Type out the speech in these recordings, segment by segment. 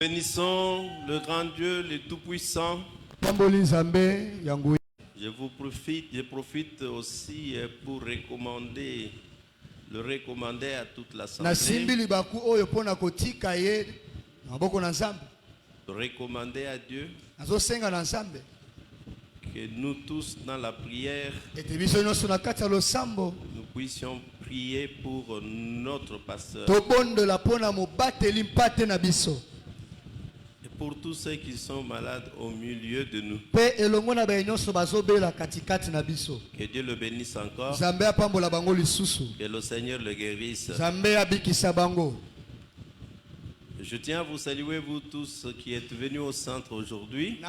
Bénissons le grand Dieu, le Tout-Puissant. Je profite aussi pour recommander à toute l'Assemblée. Recommander à Dieu que nous tous dans la prière, nous puissions prier pour notre pasteur. Et pour tous ceux qui sont malades au milieu de nous. Que Dieu le bénisse encore. Que le Seigneur le guérisse. Je tiens à vous saluer, vous tous qui êtes venus au centre aujourd'hui.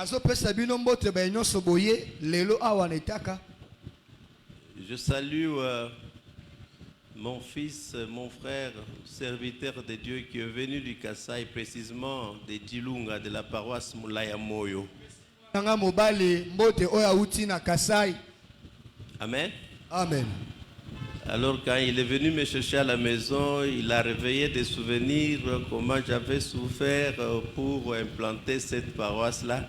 Je salue mon fils, mon frère, serviteur de Dieu qui est venu du Kasaï, précisément de Dilunga, de la paroisse Moulaya Moyo. Amen. Amen. Alors quand il est venu me chercher à la maison, il a réveillé des souvenirs, comment j'avais souffert pour implanter cette paroisse-là.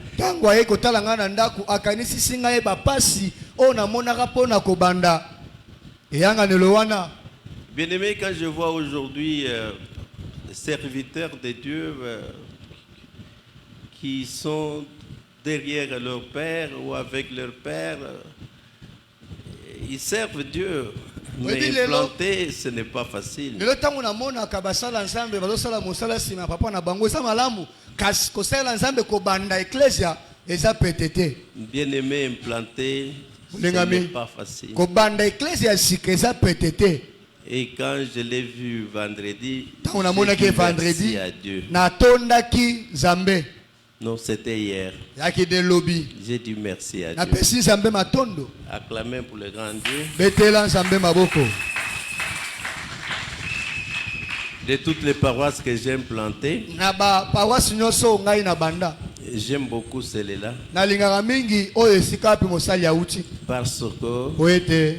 Bien-aimé, quand je vois aujourd'hui les serviteurs de Dieu qui sont derrière leur père ou avec leur père, ils servent Dieu. Mais implanter, ce n'est pas facile. Bien-aimé, implanter, ce n'est pas facile. Et quand je l'ai vu vendredi, j'ai dit merci à Dieu. Non, c'était hier. J'ai dit merci à Dieu. Acclamez pour le grand Dieu. De toutes les paroisses que j'ai implantées, j'aime beaucoup celle-là. Parce que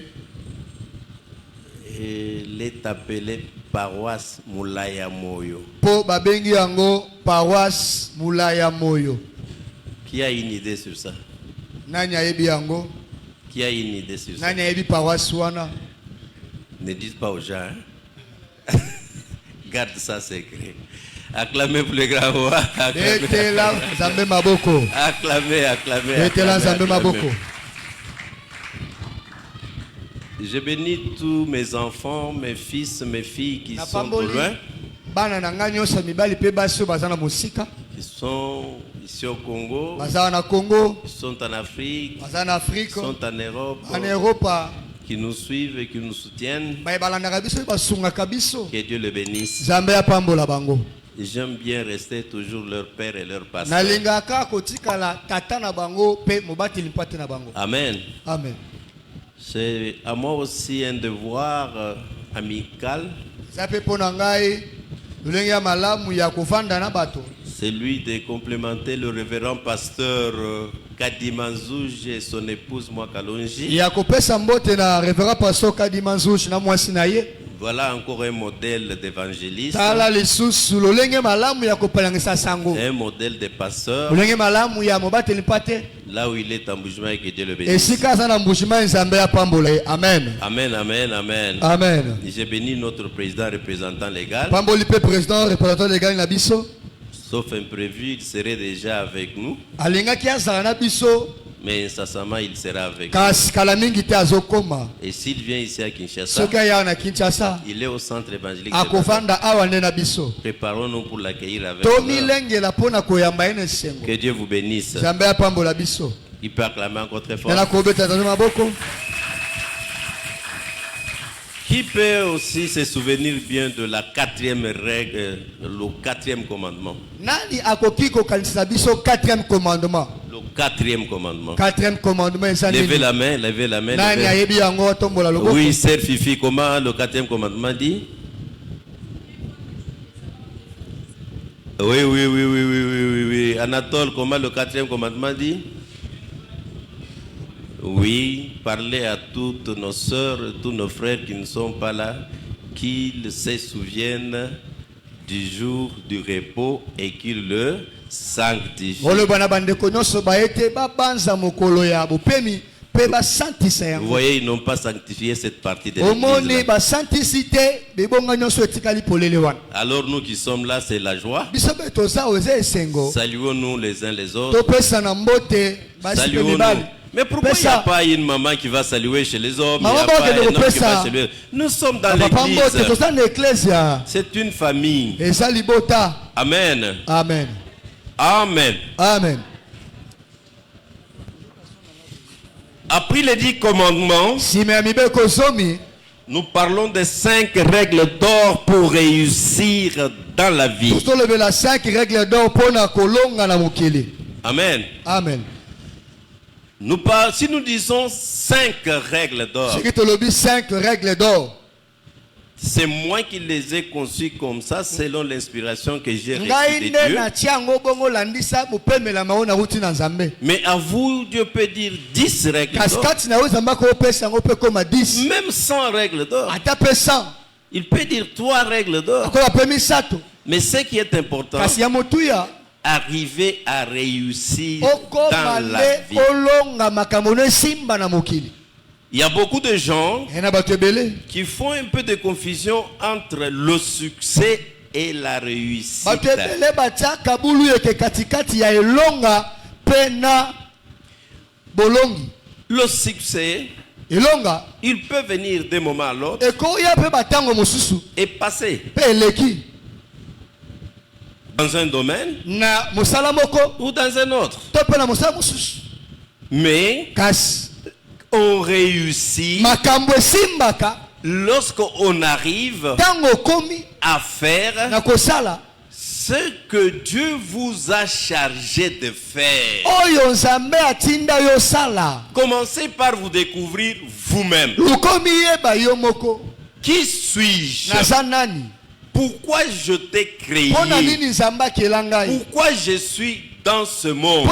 elle est appelée paroisse Moulaya Moyo. Qui a une idée sur ça? Qui a une idée sur ça? Ne dites pas aux gens. Hein? Garde ça secret. Acclamez pour le grand roi. Acclamez. Acclamez. Je bénis tous mes enfants, mes fils, mes filles qui sont au loin. Qui sont ici au Congo. Qui sont en Afrique. Qui sont en Europe. Qui nous suivent et qui nous soutiennent. Que Dieu le bénisse. J'aime bien rester toujours leur père et leur pasteur. Amen. Amen. C'est à moi aussi un devoir amical. Celui de complémenter le révérend pasteur Kadimanzouj et son épouse Mwakalonji. Voilà encore un modèle d'évangéliste. Un modèle de pasteur. Là où il est en bougement et que Dieu le bénisse. Amen. Amen, amen, amen. Amen. J'ai béni notre président représentant légal. Sauf imprévu, il serait déjà avec nous. Mais incessamment, il sera avec nous. Et s'il vient ici à Kinshasa, il est au centre évangélique. Préparons-nous pour l'accueillir avec nous. Que Dieu vous bénisse. Il peut acclamer encore très fort. Qui peut aussi se souvenir bien de la 4e règle, le 4e commandement? Le 4e commandement. Levez la main, levez la main. Oui, sœur Fifi, comment le 4e commandement dit? Oui. Anatole, comment le 4e commandement dit? Oui, parlez à toutes nos sœurs, tous nos frères qui ne sont pas là, qu'ils se souviennent du jour du repos et qu'il le sanctifie. Vous voyez, ils n'ont pas sanctifié cette partie de l'église. Alors nous qui sommes là, c'est la joie. Saluons-nous les uns les autres. Saluons-nous. Mais pourquoi il n'y a pas une maman qui va saluer chez les hommes? Il n'y a pas un homme qui va saluer. Nous sommes dans l'église. C'est une famille. Amen. Amen. Amen. Amen. Après les 10 commandements, nous parlons des 5 règles d'or pour réussir dans la vie. Amen. Amen. Si nous disons 5 règles d'or, c'est moi qui les ai conçues comme ça selon l'inspiration que j'ai reçue de Dieu. Mais à vous, Dieu peut dire 10 règles d'or. Même 100 règles d'or. Il peut dire 3 règles d'or. Mais ce qui est important, arriver à réussir dans la vie. Il y a beaucoup de gens qui font un peu de confusion entre le succès et la réussite. Le succès, il peut venir d'un moment à l'autre et passer dans un domaine ou dans un autre. Mais on réussit lorsqu'on arrive à faire ce que Dieu vous a chargé de faire. Commencez par vous découvrir vous-même. Qui suis-je? Pourquoi je t'ai créé? Pourquoi je suis dans ce monde?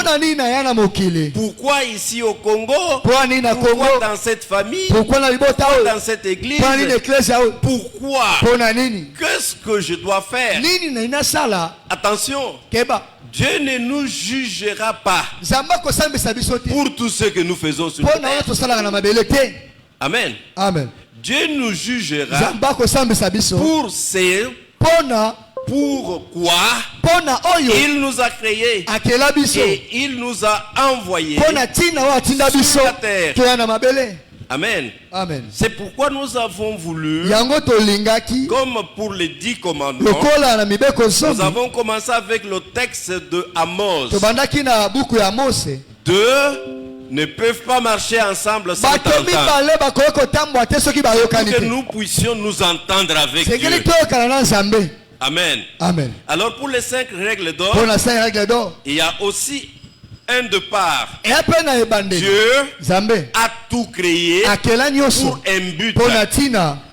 Pourquoi ici au Congo? Pourquoi dans cette famille? Pourquoi dans cette église? Pourquoi? Qu'est-ce que je dois faire? Attention, Dieu ne nous jugera pas pour tout ce que nous faisons sur la terre. Amen. Amen. Dieu nous jugera pour ce pourquoi il nous a créés et il nous a envoyés sur la terre. Amen. Amen. C'est pourquoi nous avons voulu, comme pour les 10 commandements, nous avons commencé avec le texte de Amos. Deux ne peuvent pas marcher ensemble sans t'entendre. Que nous puissions nous entendre avec Dieu. Amen. Amen. Alors pour les 5 règles d'or, il y a aussi un de part. Dieu a tout créé pour un but.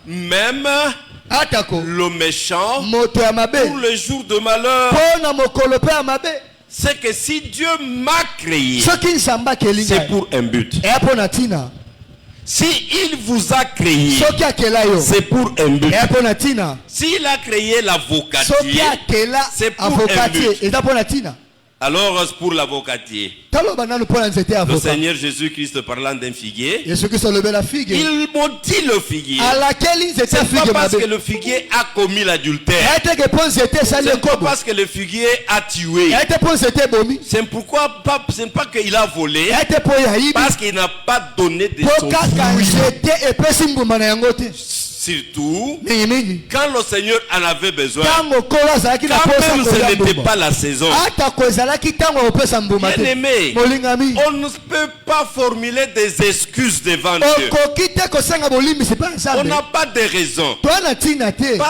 Même le méchant pour le jour de malheur. C'est que si Dieu m'a créé, c'est pour un but. Si il vous a créé, c'est pour un but. S'il a créé l'avocatier, c'est pour un but. Alors pour l'avocatier, le Seigneur Jésus-Christ parlant d'un figuier, il maudit le figuier. C'est pas parce que le figuier a commis l'adultère, c'est pas parce que le figuier a tué, c'est pourquoi c'est pas qu'il a volé, parce qu'il n'a pas donné de son fruit. Surtout quand le Seigneur en avait besoin, quand même ce n'était pas la saison. Bien aimé, on ne peut pas formuler des excuses devant Dieu. On n'a pas de raison, pas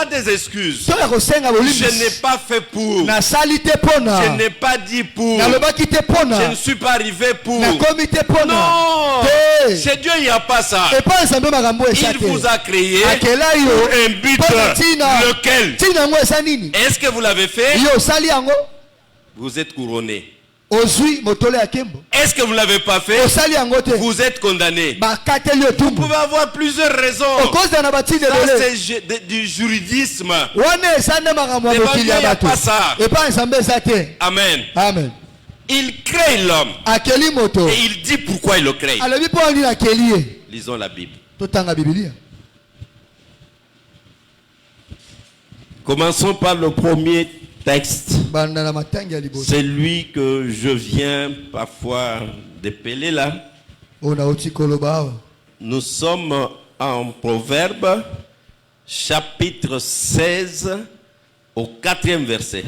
des excuses. Je n'ai pas fait pour, je n'ai pas dit pour, je ne suis pas arrivé pour. Non, chez Dieu il n'y a pas ça. Il vous a créé pour un but. Lequel? Est-ce que vous l'avez fait? Vous êtes couronné. Est-ce que vous ne l'avez pas fait? Vous êtes condamné. Vous pouvez avoir plusieurs raisons. Ça, c'est du juridisme. Il n'y a pas ça. Amen. Amen. Il crée l'homme. Et il dit pourquoi il le crée. Lisons la Bible. Commençons par le premier texte. C'est lui que je viens parfois d'épeler là. Nous sommes en Proverbe, chapitre 16, au 4e verset.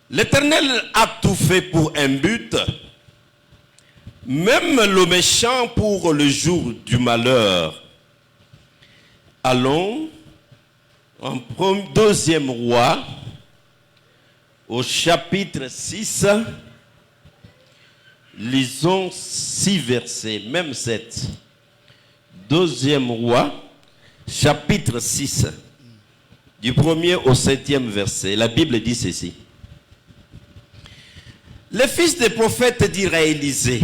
L'Éternel a tout fait pour un but, même le méchant pour le jour du malheur. Allons en deuxième roi, au chapitre 6, lisons 6 versets, même 7. Deuxième roi, chapitre 6, du 1er au 7e verset. La Bible dit ceci. Le fils des prophètes dira à Élisée,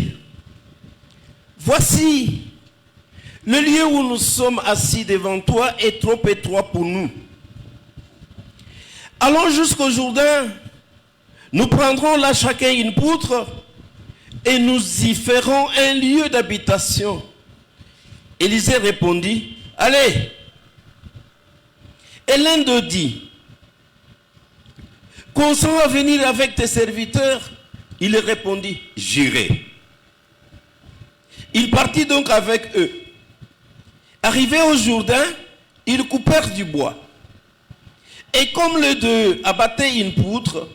voici, le lieu où nous sommes assis devant toi est trop étroit pour nous. Allons jusqu'au Jourdain, nous prendrons là chacun une poutre et nous y ferons un lieu d'habitation. Élisée répondit, allez. Et l'un d'eux dit, consens à venir avec tes serviteurs. Il répondit, j'irai. Il partit donc avec eux. Arrivé au Jourdain, ils coupèrent du bois. Et comme les deux abattaient une poutre,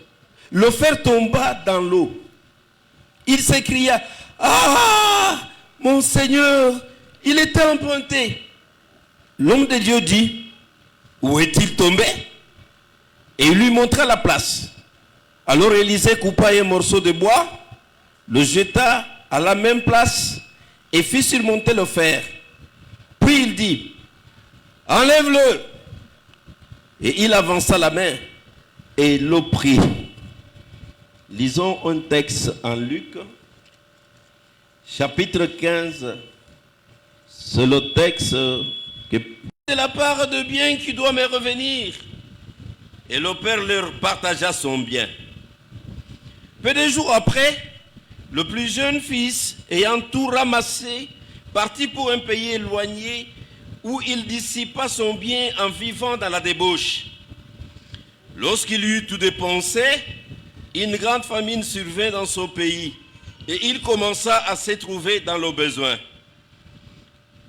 le fer tomba dans l'eau. Il s'écria, ah, mon Seigneur, il était emprunté. L'homme de Dieu dit, où est-il tombé? Et il lui montra la place. Alors Élisée coupa un morceau de bois, le jeta à la même place et fit surmonter le fer. Puis il dit, enlève-le. Et il avança la main et le prit. Lisons un texte en Luc, chapitre 15. C'est le texte que de la part de bien qui doit me revenir. Et le père leur partagea son bien. Peu de jours après, le plus jeune fils, ayant tout ramassé, partit pour un pays éloigné où il dissipa son bien en vivant dans la débauche. Lorsqu'il eut tout dépensé, une grande famine survint dans son pays et il commença à se trouver dans le besoin.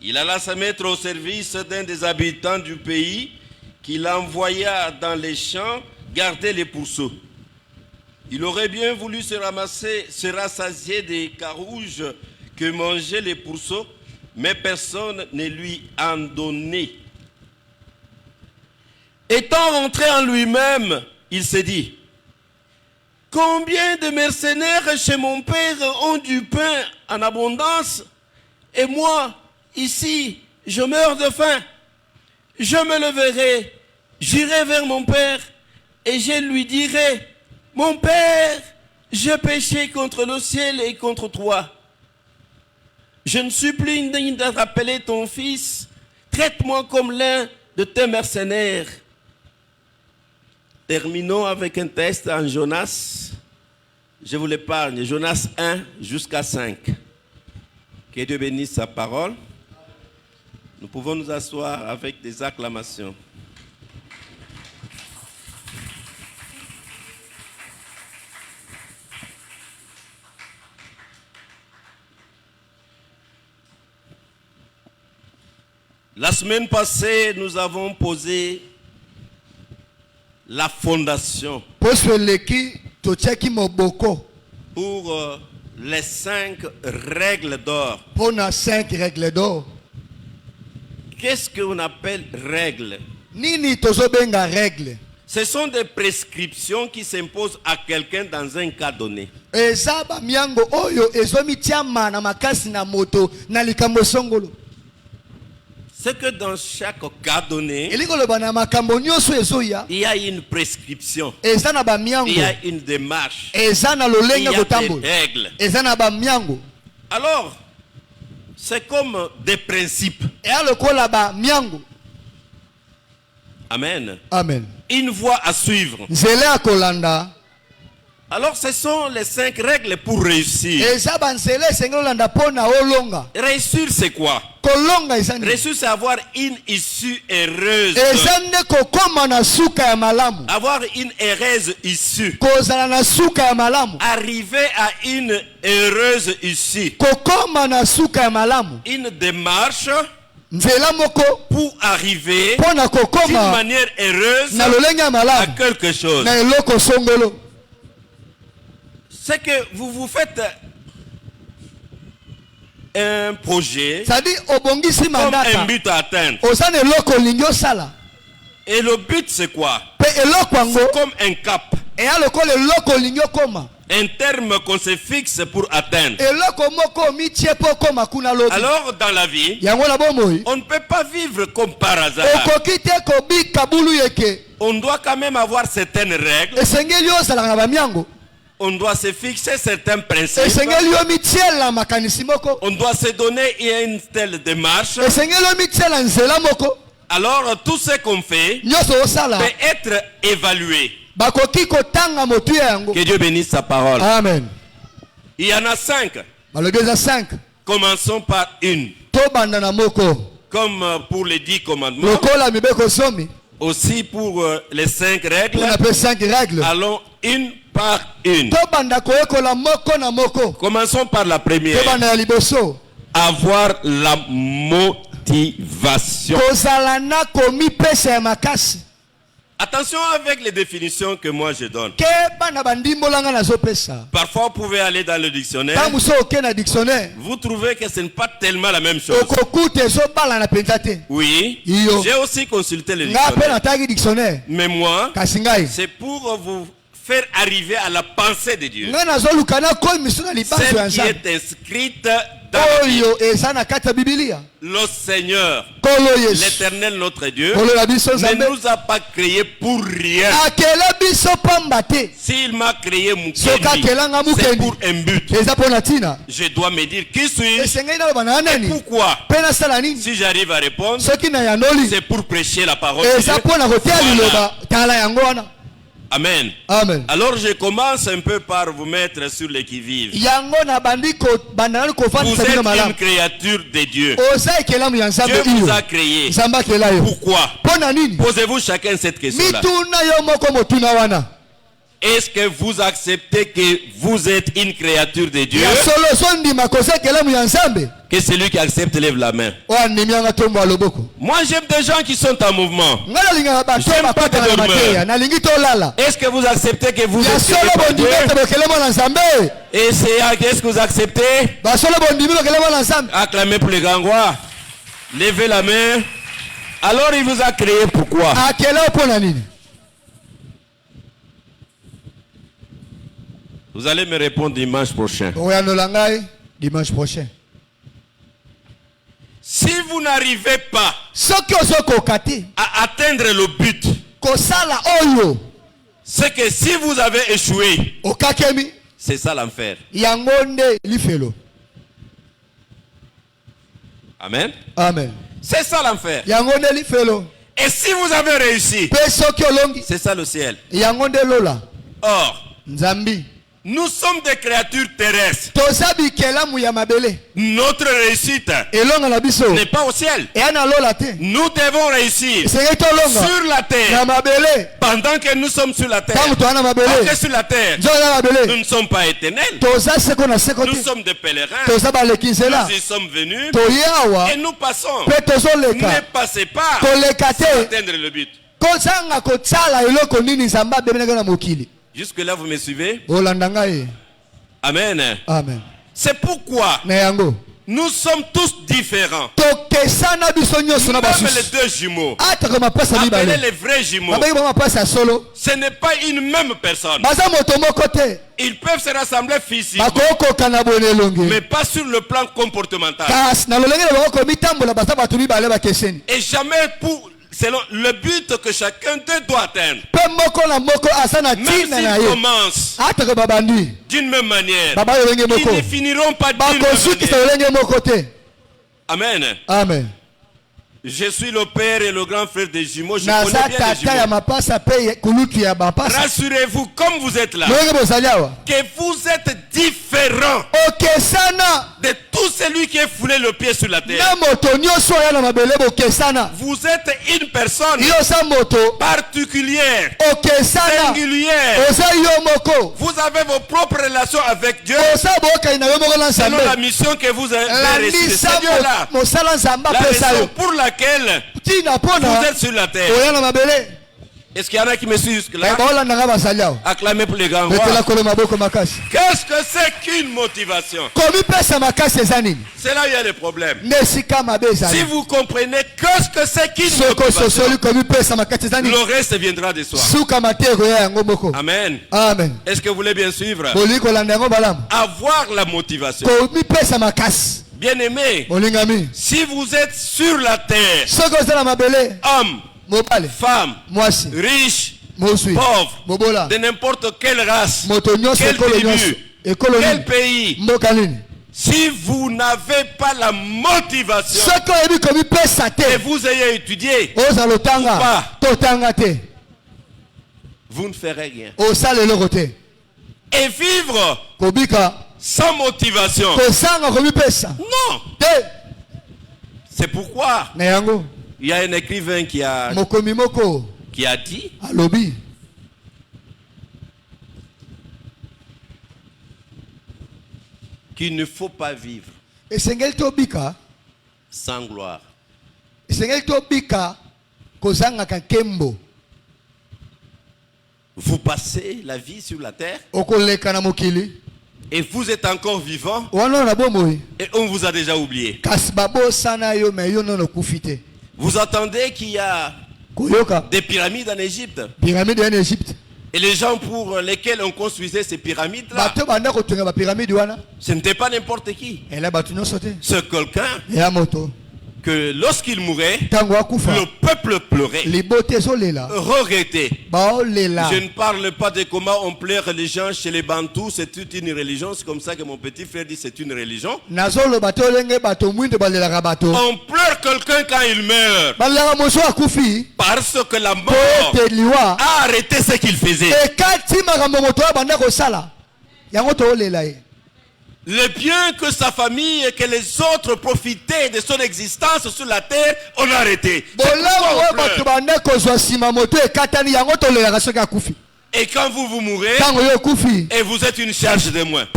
Il alla se mettre au service d'un des habitants du pays qu'il envoya dans les champs garder les pourceaux. Il aurait bien voulu se rassasier des carouges que mangeaient les pourceaux, mais personne ne lui en donnait. Étant rentré en lui-même, il s'est dit, combien de mercenaires chez mon père ont du pain en abondance, et moi, ici, je meurs de faim. Je me leverai, j'irai vers mon père, et je lui dirai, mon père, j'ai péché contre le ciel et contre toi. Je ne suis plus digne de rappeler ton fils. Traite-moi comme l'un de tes mercenaires. Terminons avec un texte en Jonas. Je vous l'épargne. Jonas 1 jusqu'à 5. Que Dieu bénisse sa parole. Nous pouvons nous asseoir avec des acclamations. La semaine passée, nous avons posé la fondation pour les 5 règles d'or. Qu'est-ce qu'on appelle règles? Ce sont des prescriptions qui s'imposent à quelqu'un dans un cas donné. C'est que dans chaque cas donné, il y a une prescription, il y a une démarche, il y a des règles. Alors, c'est comme des principes. Amen. Amen. Une voie à suivre. Alors ce sont les 5 règles pour réussir. Réussir c'est quoi? Réussir c'est avoir une issue heureuse. Avoir une heureuse issue. Arriver à une heureuse issue. Une démarche pour arriver d'une manière heureuse à quelque chose. C'est que vous vous faites un projet comme un but à atteindre. Et le but c'est quoi? C'est comme un cap, un terme qu'on se fixe pour atteindre. Alors dans la vie, on ne peut pas vivre comme par hasard. On doit quand même avoir certaines règles. On doit se fixer certains principes. On doit se donner une telle démarche. Alors tout ce qu'on fait peut être évalué. Que Dieu bénisse sa parole. Amen. Il y en a 5. Commençons par une. Comme pour les 10 commandements. Aussi pour les 5 règles. Allons une par une. Commençons par la première. Avoir la motivation. Attention avec les définitions que moi je donne. Parfois vous pouvez aller dans le dictionnaire. Vous trouvez que ce n'est pas tellement la même chose. Oui. J'ai aussi consulté le dictionnaire. Mais moi, c'est pour vous faire arriver à la pensée de Dieu. Celle qui est inscrite dans la Bible. Le Seigneur, l'Éternel notre Dieu, ne nous a pas créés pour rien. S'il m'a créé c'est pour un but. Je dois me dire qui suis-je et pourquoi. Si j'arrive à répondre, c'est pour prêcher la parole de Dieu. Voilà. Amen. Amen. Alors je commence un peu par vous mettre sur les qui-vive. Vous êtes une créature de Dieu. Dieu vous a créé. Pourquoi? Posez-vous chacun cette question-là. Est-ce que vous acceptez que vous êtes une créature de Dieu? Que celui qui accepte lève la main. Moi j'aime des gens qui sont en mouvement. J'aime pas de dormeurs. Est-ce que vous acceptez que vous êtes créé par Dieu? Et est-ce que vous acceptez? Acclamez pour les grands rois. Levez la main. Alors il vous a créé pourquoi? Vous allez me répondre dimanche prochain. Si vous n'arrivez pas à atteindre le but, c'est que si vous avez échoué, c'est ça l'enfer. Amen. Amen. C'est ça l'enfer. Et si vous avez réussi, c'est ça le ciel. Or, nous sommes des créatures terrestres. Notre réussite n'est pas au ciel. Nous devons réussir sur la terre. Pendant que nous sommes sur la terre. Parce que sur la terre, nous ne sommes pas éternels. Nous sommes des pèlerins. Nous y sommes venus. Et nous passons. Ne passez pas sans atteindre le but. Jusque là vous me suivez? Amen. Amen. C'est pourquoi Nous sommes tous différents. Même les deux jumeaux. Appelez les vrais jumeaux. Ce n'est pas une même personne. Ils peuvent se rassembler physiquement, mais pas sur le plan comportemental. Et jamais selon le but que chacun d'eux doit atteindre. Même s'ils commencent d'une même manière, ils ne finiront pas d'une même manière. Amen. Amen. Je suis le père et le grand frère des jumeaux. Je connais bien les jumeaux. Rassurez-vous, comme vous êtes là, que vous êtes différents de tout celui qui est foulé le pied sur la terre. Vous êtes une personne particulière, singulière. Vous avez vos propres relations avec Dieu selon la mission que vous avez reçue. C'est Dieu-là. La raison pour laquelle vous êtes sur la terre. Est-ce qu'il y en a qui me suivent jusque-là? Acclamez pour les grands rois. Qu'est-ce que c'est qu'une motivation? C'est là où il y a le problème. Si vous comprenez qu'est-ce que c'est qu'une motivation, le reste viendra de soi. Amen. Amen. Est-ce que vous voulez bien suivre? Avoir la motivation. Bien-aimé, si vous êtes sur la terre, homme, femme, riche, pauvre, de n'importe quelle race, quelle tribu, quel pays, si vous n'avez pas la motivation et vous ayez étudié ou pas, vous ne ferez rien. Et vivre sans motivation, non. C'est pourquoi il y a un écrivain qui a dit qu'il ne faut pas vivre sans gloire. Vous passez la vie sur la terre et vous êtes encore vivant et on vous a déjà oublié. Vous entendez qu'il y a des pyramides en Égypte. Et les gens pour lesquels on construisait ces pyramides-là, ce n'était pas n'importe qui. C'est quelqu'un que lorsqu'il mourait, le peuple pleurait, regrettait. Je ne parle pas de comment on pleure les gens chez les Bantous, c'est toute une religion. C'est comme ça que mon petit frère dit c'est une religion. On pleure quelqu'un quand il meurt parce que la mort a arrêté ce qu'il faisait. Le bien que sa famille et que les autres profitaient de son existence sur la terre, on a arrêté. Et quand vous mourrez, et vous êtes une charge de moins.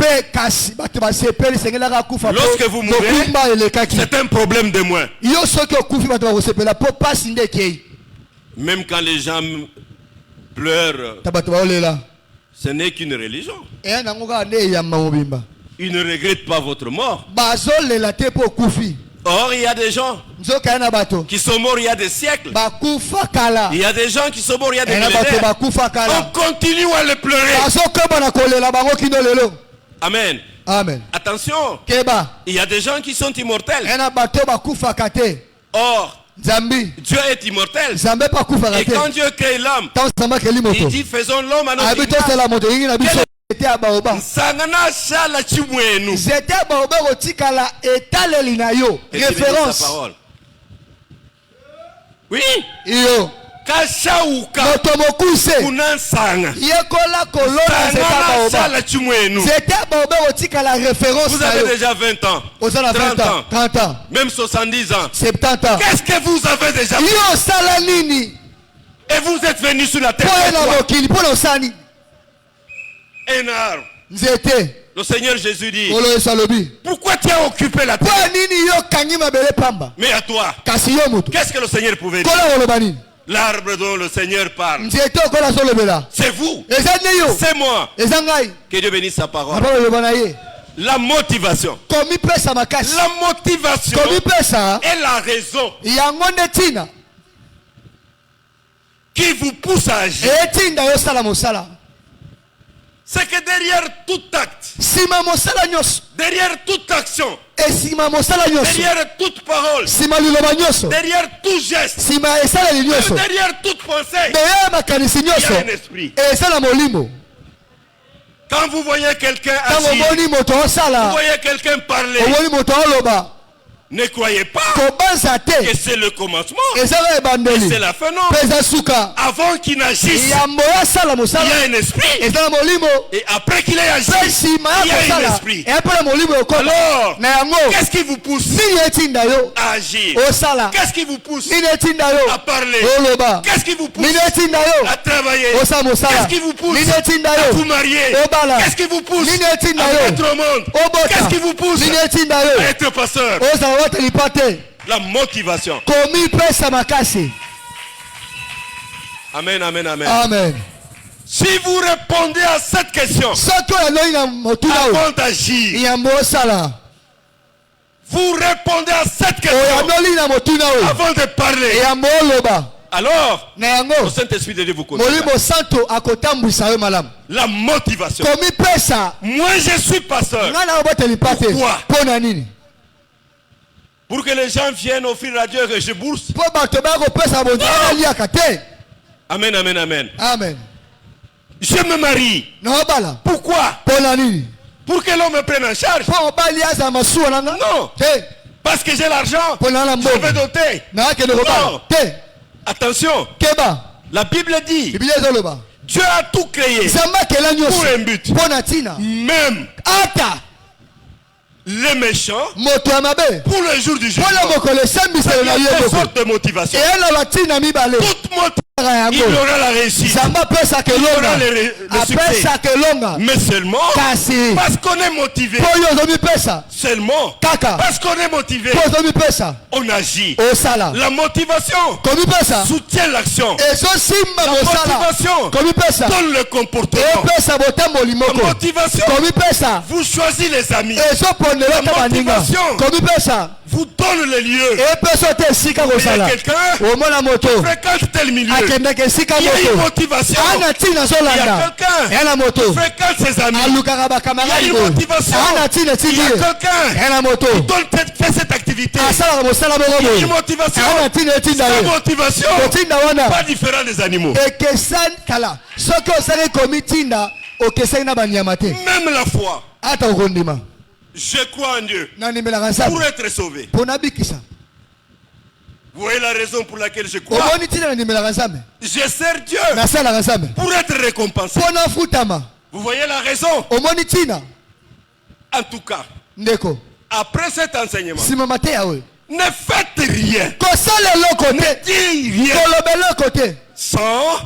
Lorsque vous mourrez, c'est un problème de moins. Même quand les gens pleurent, ce n'est qu'une religion. Ils ne regrettent pas votre mort. Or, il y a des gens qui sont morts il y a des siècles. Il y a des gens qui sont morts il y a des millénaires. On continue à les pleurer. Amen. Amen. Attention. Il y a des gens qui sont immortels. Or, Dieu est immortel. Et quand Dieu crée l'homme, il dit faisons l'homme à notre image. Référence. Oui. Vous avez déjà 20 ans, 30 ans, même 70 ans. 70 ans. Qu'est-ce que vous avez déjà fait? Et vous êtes venu sur la terre. Un arbre. Le Seigneur Jésus dit pourquoi tu as occupé la terre? Mais à toi, qu'est-ce que le Seigneur pouvait dire? L'arbre dont le Seigneur parle, c'est vous, c'est moi. Que Dieu bénisse sa parole. La motivation. La motivation est la raison qui vous pousse à agir. C'est que derrière tout acte, derrière toute action, derrière toute parole, derrière tout geste, derrière toute pensée, il y a un esprit. Quand vous voyez quelqu'un agir, vous voyez quelqu'un parler, ne croyez pas que c'est le commencement et c'est la fin, non. Avant qu'il n'agisse, il y a un esprit. Et après qu'il ait agi, il y a un esprit. Alors, qu'est-ce qui vous pousse à agir? Qu'est-ce qui vous pousse à parler? Qu'est-ce qui vous pousse à travailler? Qu'est-ce qui vous pousse à vous marier? Qu'est-ce qui vous pousse à être au monde? Qu'est-ce qui vous pousse à être pasteur? La motivation. Amen, amen, amen. Amen. Si vous répondez à cette question avant d'agir, vous répondez à cette question avant de parler, alors le Saint-Esprit de Dieu vous connaît. La motivation. Moi je suis pasteur. Pourquoi? Pour que les gens viennent offrir à Dieu que je bourse. Amen, amen, amen. Amen. Je me marie. Pourquoi? Pour que l'on me prenne en charge. Non. Parce que j'ai l'argent. Je vais doter. Non. Attention. La Bible dit Dieu a tout créé pour un but. Même les méchants pour le jour du jugement. Il y a toutes sortes de motivations. Toute motivation, il y aura la réussite, il y aura le succès. Mais seulement parce qu'on est motivé. Seulement parce qu'on est motivé, on agit. La motivation soutient l'action. La motivation donne le comportement. La motivation vous choisit les amis. La motivation vous donne le lieu. Il y a quelqu'un qui fréquente tel milieu. Il y a une motivation. Il y a quelqu'un qui fréquente ses amis. Il y a une motivation. Il y a quelqu'un qui fait cette activité. Il y a une motivation. Cette motivation pas différente des animaux. Même la foi. Je crois en Dieu pour être sauvé. Vous voyez la raison pour laquelle je crois. Je sers Dieu pour être récompensé. Vous voyez la raison. En tout cas, après cet enseignement, ne faites rien. Ne dites rien sans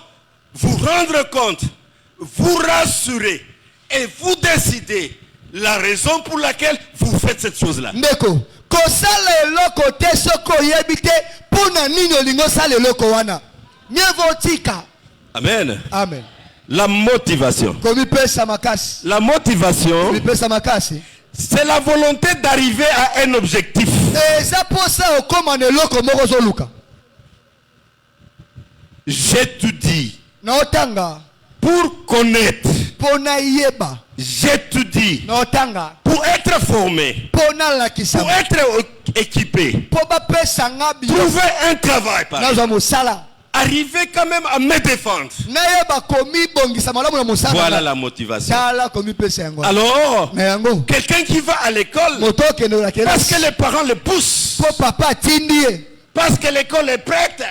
vous rendre compte, vous rassurer et vous décider la raison pour laquelle vous faites cette chose-là. Amen. Amen. La motivation. La motivation, c'est la volonté d'arriver à un objectif. J'étudie pour connaître. J'étudie pour être formé, pour être équipé, trouver un travail, arriver quand même à me défendre. Voilà la motivation. Alors, quelqu'un qui va à l'école parce que les parents le poussent, parce que l'école est prête,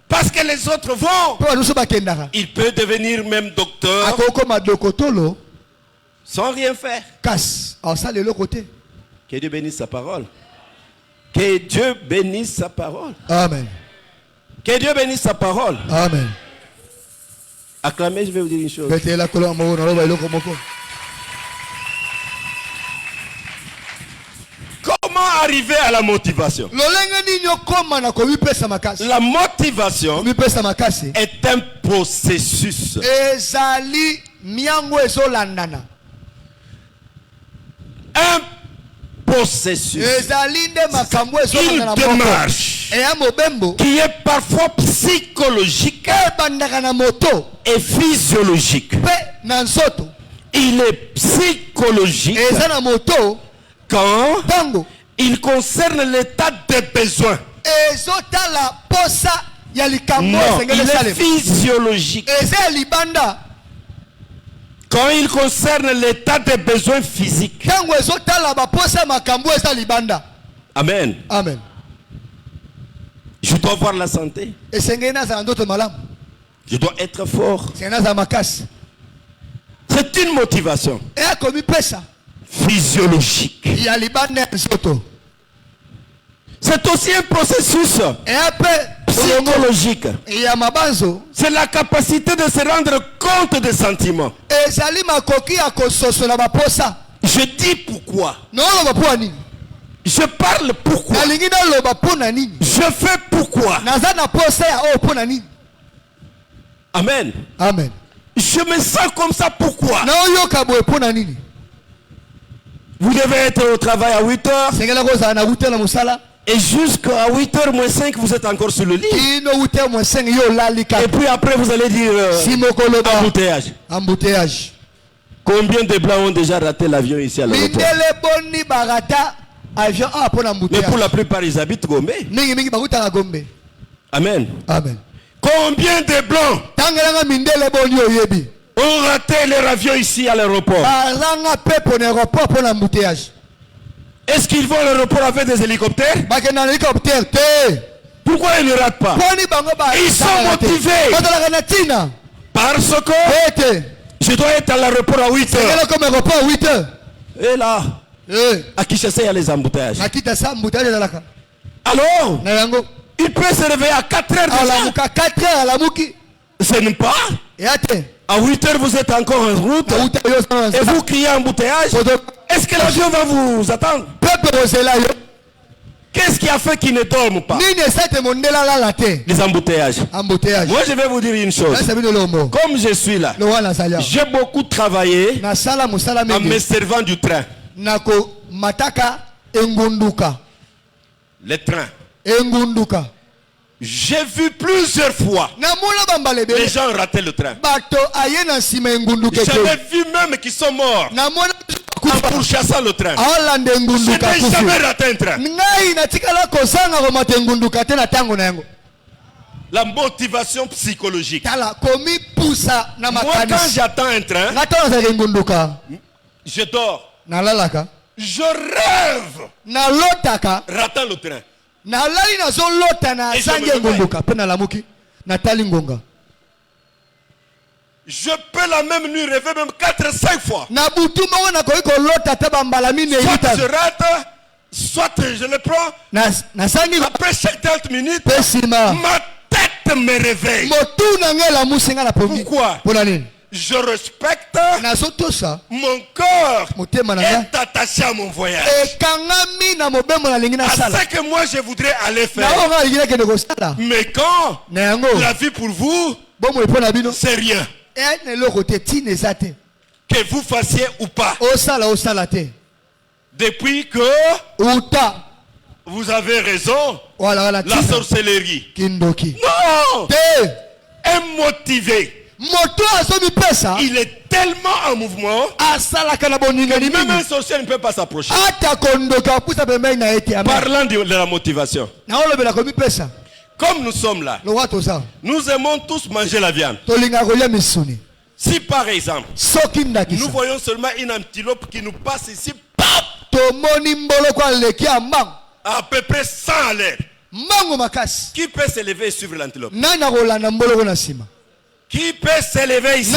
parce que les autres vont, il peut devenir même docteur sans rien faire. Que Dieu bénisse sa parole. Que Dieu bénisse sa parole. Amen. Que Dieu bénisse sa parole. Amen. Acclamez, je vais vous dire une chose. Comment arriver à la motivation? La motivation est un processus. un processus, une démarche qui est parfois psychologique et physiologique. Il est psychologique quand il concerne l'état des besoins. Non, il est physiologique quand il concerne l'état des besoins physiques. Amen. Amen. Je dois avoir la santé. Je dois être fort. C'est une motivation physiologique. C'est aussi un processus psychologique. C'est la capacité de se rendre compte des sentiments. Je dis pourquoi. Je parle pourquoi. Je fais pourquoi. Amen. Amen. Je me sens comme ça pourquoi. Vous devez être au travail à 8 heures. Et jusqu'à 8h moins 5, vous êtes encore sur le lit. Et puis après, vous allez dire embouteillage. Combien de blancs ont déjà raté l'avion ici à l'aéroport? Mais pour la plupart, ils habitent Gombe. Amen. Amen. Combien de blancs ont raté leur avion ici à l'aéroport? Est-ce qu'ils vont à l'aéroport avec des hélicoptères? Pourquoi ils ne ratent pas? Ils sont motivés. Parce que je dois être à l'aéroport à 8 heures. Et là, à Kinshasa, il y a les embouteillages. Alors, il peut se réveiller à 4 heures déjà. Ce n'est pas. À 8 heures, vous êtes encore en route. Et vous criez embouteillage. Est-ce que l'avion va vous attendre? Qu'est-ce qui a fait qu'ils ne dorment pas? Les embouteillages. Moi, je vais vous dire une chose. Comme je suis là, j'ai beaucoup travaillé en me servant du train. Le train. J'ai vu plusieurs fois les gens rater le train. J'avais vu même qu'ils sont morts en pourchassant le train. Je n'ai jamais raté un train. La motivation psychologique. Moi, quand j'attends un train, je dors. Je rêve ratant le train. Je peux la même nuit rêver même 4-5 fois. Soit je rate, soit je le prends. Après chaque 30 minutes, ma tête me réveille. Pourquoi? Je respecte mon corps est attaché à mon voyage. À ce que moi je voudrais aller faire. Mais quand la vie pour vous, c'est rien. Que vous fassiez ou pas. Depuis que vous avez raison, la sorcellerie. Non! Un motivé. Il est tellement en mouvement que même un sorcier ne peut pas s'approcher. Parlant de la motivation. Comme nous sommes là, nous aimons tous manger la viande. Si par exemple, nous voyons seulement une antilope qui nous passe ici, à peu près 100 à l'heure, qui peut s'élever et suivre l'antilope? Qui peut s'élever ici?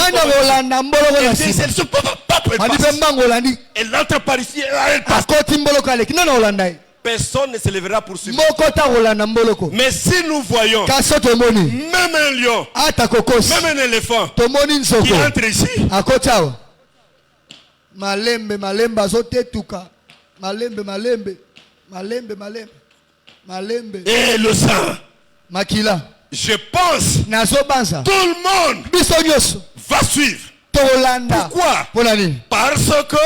Elle entre par ici, elle passe. Personne ne se lèvera pour suivre. Mais si nous voyons même un lion, même un éléphant qui entre ici, et le sang, je pense tout le monde va suivre. Pourquoi? Parce que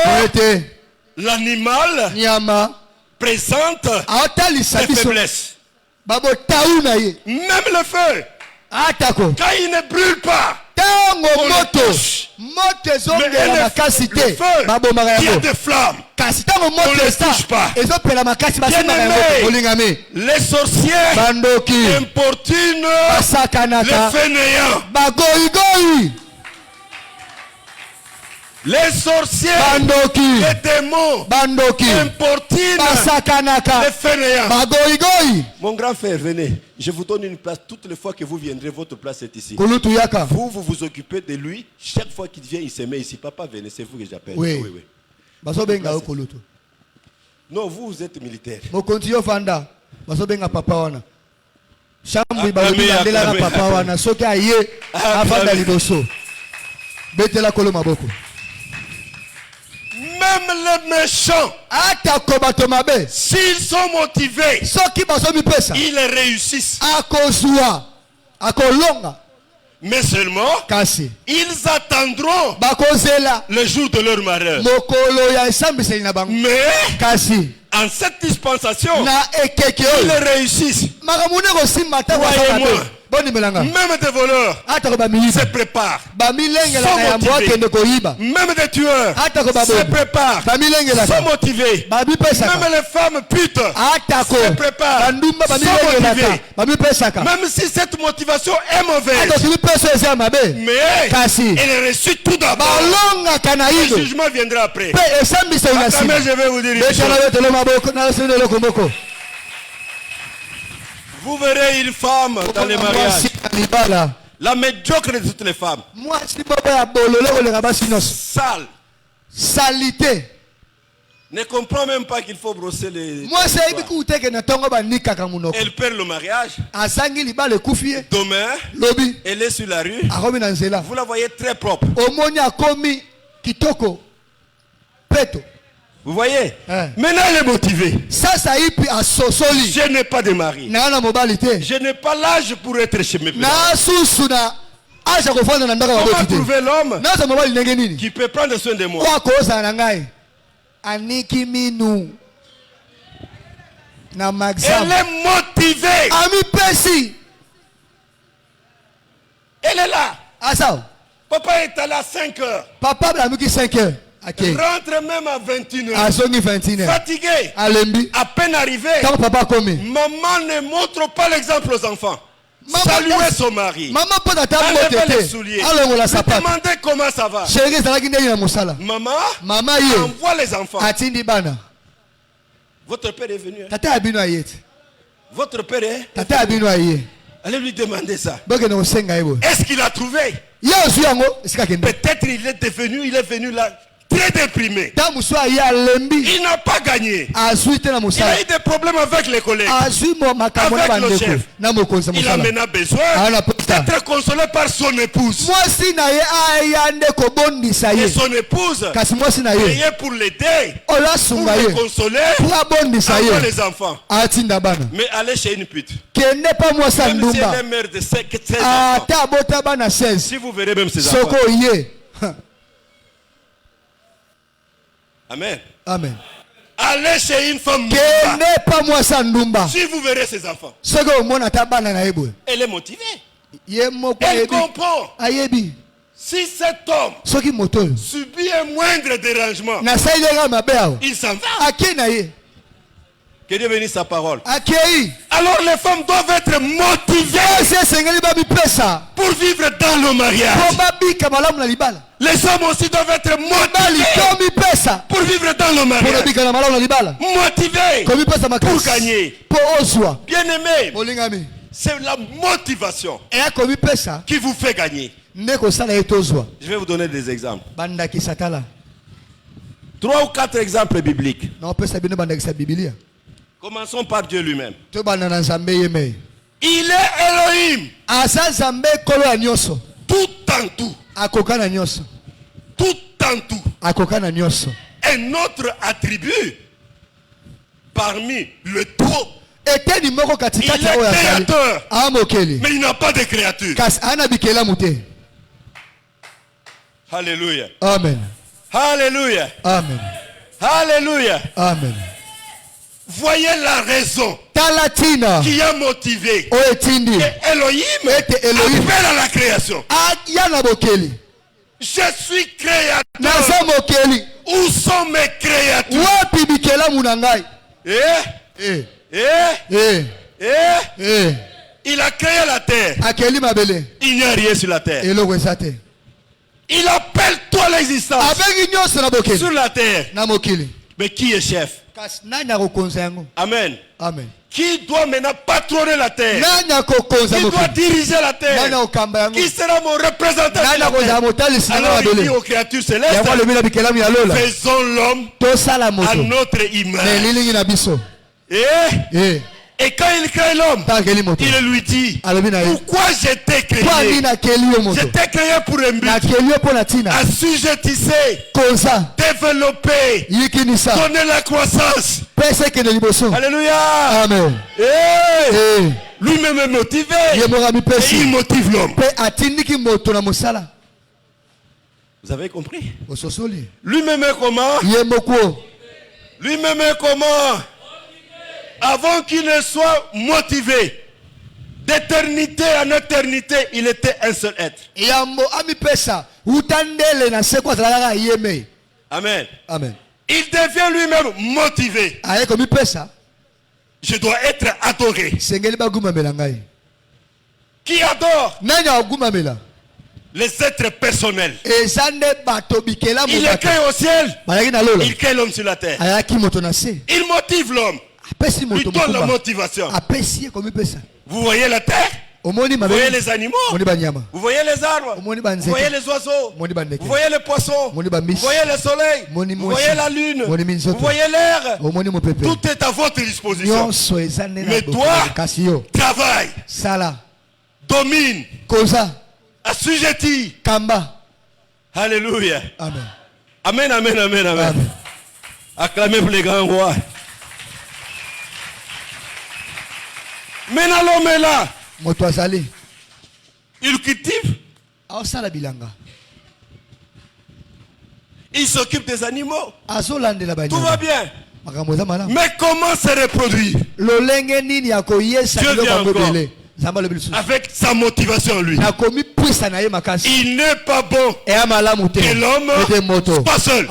l'animal présente des faiblesses. Même le feu, quand il ne brûle pas, on le touche. Mais le feu qui a des flammes, on ne le touche pas. Bien-aimés, les sorciers importunent les fainéants. Les sorciers, les démons, importunent les fainéants. Mon grand frère, venez. Je vous donne une place. Toutes les fois que vous viendrez, votre place est ici. Vous vous occupez de lui. Chaque fois qu'il vient, il se met ici. Papa, venez, c'est vous que j'appelle. Oui. Non, vous êtes militaire. Même les méchants, s'ils sont motivés, ils réussissent. Mais seulement, ils attendront le jour de leur malheur. Mais, en cette dispensation, ils réussissent. Croyez-moi. Même des voleurs se préparent, sont motivés. Même des tueurs se préparent, sont motivés. Même les femmes putes se préparent, sont motivées. Même si cette motivation est mauvaise, mais elle est reçue tout d'abord. Le jugement viendra après. Mais je vais vous dire une chose. Vous verrez une femme dans les mariages, la médiocre de toutes les femmes, sale, salité, ne comprend même pas qu'il faut brosser les... Elle perd le mariage. Demain, elle est sur la rue. Vous la voyez très propre. Vous voyez? Maintenant elle est motivée. Je n'ai pas de mari. Je n'ai pas l'âge pour être chez mes parents. Comment trouver l'homme qui peut prendre soin de moi? Elle est motivée. Elle est là. Papa est allé à 5 heures. Rentre même à 21h. Fatigué. À peine arrivé. Maman ne montre pas l'exemple aux enfants. Saluer son mari. Enlever les souliers. Demander comment ça va. Maman envoie les enfants. Votre père est venu. Votre père est. Allez lui demander ça. Est-ce qu'il a trouvé? Peut-être il est venu là très déprimé. Il n'a pas gagné. Il a eu des problèmes avec les collègues, avec le chef. Il a maintenant besoin d'être consolé par son épouse. Et son épouse priait pour l'aider, pour le consoler, avec les enfants. Mais aller chez une pute, même si elle est mère de 16 enfants, si vous verrez même ses enfants. Amen. Amen. Allez chez une femme. Si vous verrez ses enfants. Elle est motivée. Elle comprend. Si cet homme subit un moindre dérangement, il s'en va. Que Dieu bénisse sa parole. Alors les femmes doivent être motivées pour vivre dans le mariage. Les hommes aussi doivent être motivés pour vivre dans le mariage. Motivés pour gagner. Bien-aimés, c'est la motivation qui vous fait gagner. Je vais vous donner des exemples. 3 ou 4 exemples bibliques. Commençons par Dieu lui-même. Il est Elohim. Tout en tout. Tout en tout. Un autre attribut parmi le tout. Il est créateur. Mais il n'a pas de créature. Alléluia. Amen. Alléluia. Amen. Alléluia. Amen. Voyez la raison Talatina qui a motivé Oetindi Elohim appelle à la création. Je suis créateur. Où sont mes créatures? Il a créé la terre. Il n'y a rien sur la terre. Il appelle toute l'existence sur la terre. Mais qui est chef? Amen. Amen. Qui doit maintenant patronner la terre? Qui doit diriger la terre? Qui sera mon représentant sur la terre? Alors il dit aux créatures célestes, faisons l'homme à notre image. Et quand il crée l'homme, il lui dit, pourquoi je t'ai créé? Je t'ai créé pour un but. Assujettissez, développer, donner la croissance. Alléluia. Amen. Lui-même est motivé. Et il motive l'homme. Vous avez compris? Lui-même est comment? Lui-même est comment? Avant qu'il ne soit motivé, d'éternité en éternité, il était un seul être. Amen. Amen. Il devient lui-même motivé. Je dois être adoré. Qui adore? Les êtres personnels. Il est créé au ciel. Il crée l'homme sur la terre. Il motive l'homme. Lui donne la motivation. Vous voyez la terre? Vous voyez les animaux? Vous voyez les arbres? Vous voyez les oiseaux? Vous voyez les poissons? Vous voyez le soleil? Vous voyez la lune? Vous voyez l'air? Tout est à votre disposition. Mais toi, travaille, domine, assujetti. Alléluia. Amen. Amen, amen, amen, amen. Acclamez pour les grands rois. Maintenant l'homme est là. Il cultive. Il s'occupe des animaux. Tout va bien. Mais comment se reproduire? Dieu vient encore avec sa motivation lui. Il n'est pas bon que l'homme soit seul.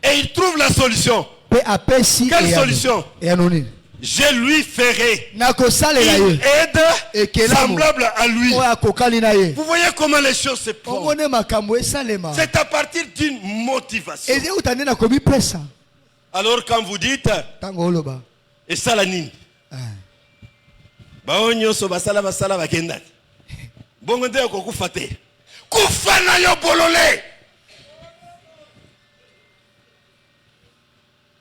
Et il trouve la solution. Quelle solution? Je lui ferai une aide semblable à lui. Vous voyez comment les choses se passent. C'est à partir d'une motivation. Alors quand vous dites et ça la nini baonyoso basala bakenda bongo nde ko kufate kufana yo bolole.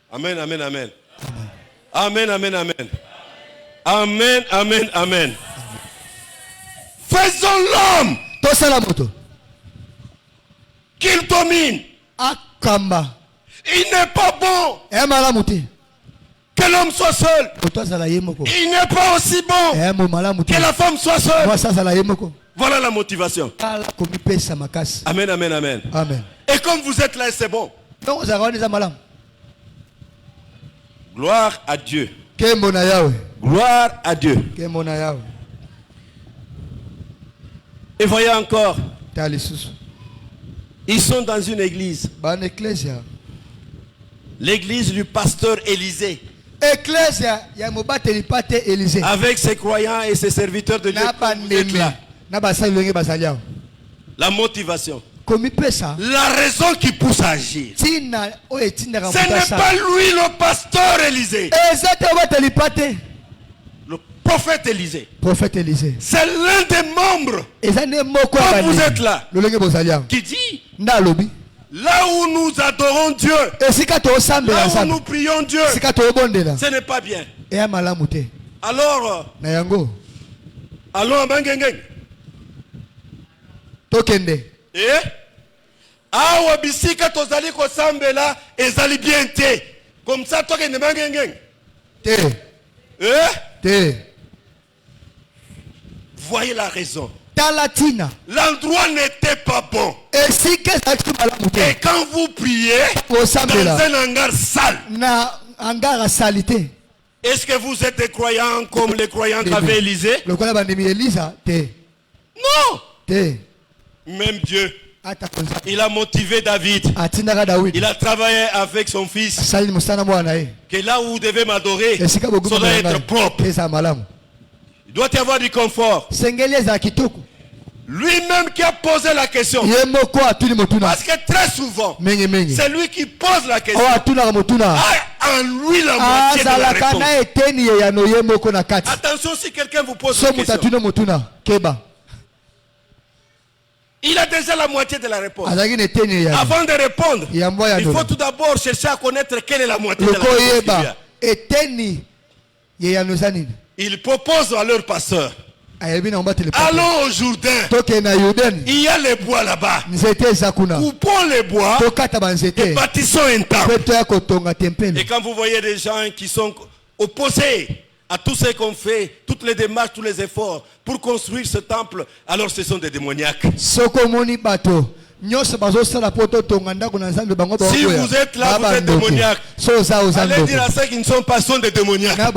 Amen, amen, amen. Amen, amen, amen. Amen, amen, amen. Faisons l'homme qu'il domine. Il n'est pas bon que l'homme soit seul. Il n'est pas aussi bon que la femme soit seule. Voilà la motivation. Amen, amen, amen. Et comme vous êtes là, c'est bon. Gloire à Dieu. Gloire à Dieu. Et voyez encore. Ils sont dans une église. L'église du pasteur Élisée. Avec ses croyants et ses serviteurs de Dieu. La motivation. La raison qui pousse à agir. Ce n'est pas lui le pasteur Élisée. Le prophète Élisée. C'est l'un des membres. Quand vous êtes là, qui dit là où nous adorons Dieu, là où nous prions Dieu, ce n'est pas bien. Alors, allons à Bangengeng. Awa bisika tozali ko sambela ezali bien te. Comme ça toi que ne Bangengeng. Voyez la raison. l'endroit n'était pas bon. Et quand vous priez dans un hangar sale, est-ce que vous êtes des croyants comme les croyants qu'avait Élisée? Non. Même Dieu, il a motivé David. Il a travaillé avec son fils. Que là où vous devez m'adorer, ça doit être propre. Il doit y avoir du confort. Lui-même qui a posé la question. Parce que très souvent, c'est lui qui pose la question. En lui la moitié de la réponse. Attention si quelqu'un vous pose une question. Il a déjà la moitié de la réponse. Avant de répondre, il faut tout d'abord chercher à connaître quelle est la moitié de la réponse. Ils proposent à leur pasteur. Allons au Jourdain. Il y a les bois là-bas. Coupons les bois et bâtissons un temple. Et quand vous voyez des gens qui sont opposés à tout ce qu'on fait, toutes les démarches, tous les efforts pour construire ce temple, alors ce sont des démoniaques. Si vous êtes là, vous êtes démoniaque. Allez dire à ceux qui ne sont pas, sont des démoniaques. La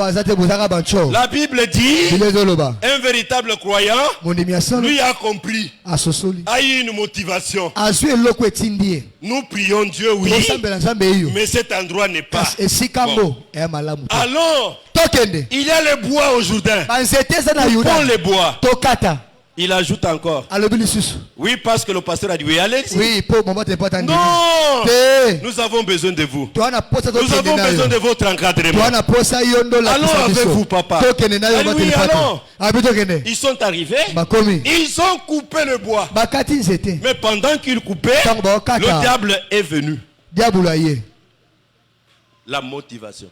Bible dit, un véritable croyant, lui a compris, a eu une motivation. Nous prions Dieu, oui, mais cet endroit n'est pas bon. Alors, il y a les bois au Jourdain. Coupons les bois. Il ajoute encore. Oui, parce que le pasteur a dit oui, allez. Non, nous avons besoin de vous. Nous avons besoin de votre encadrement. Allons avec vous, papa. Oui, allons. Ils sont arrivés. Ils ont coupé le bois. Mais pendant qu'ils coupaient, le diable est venu. La motivation.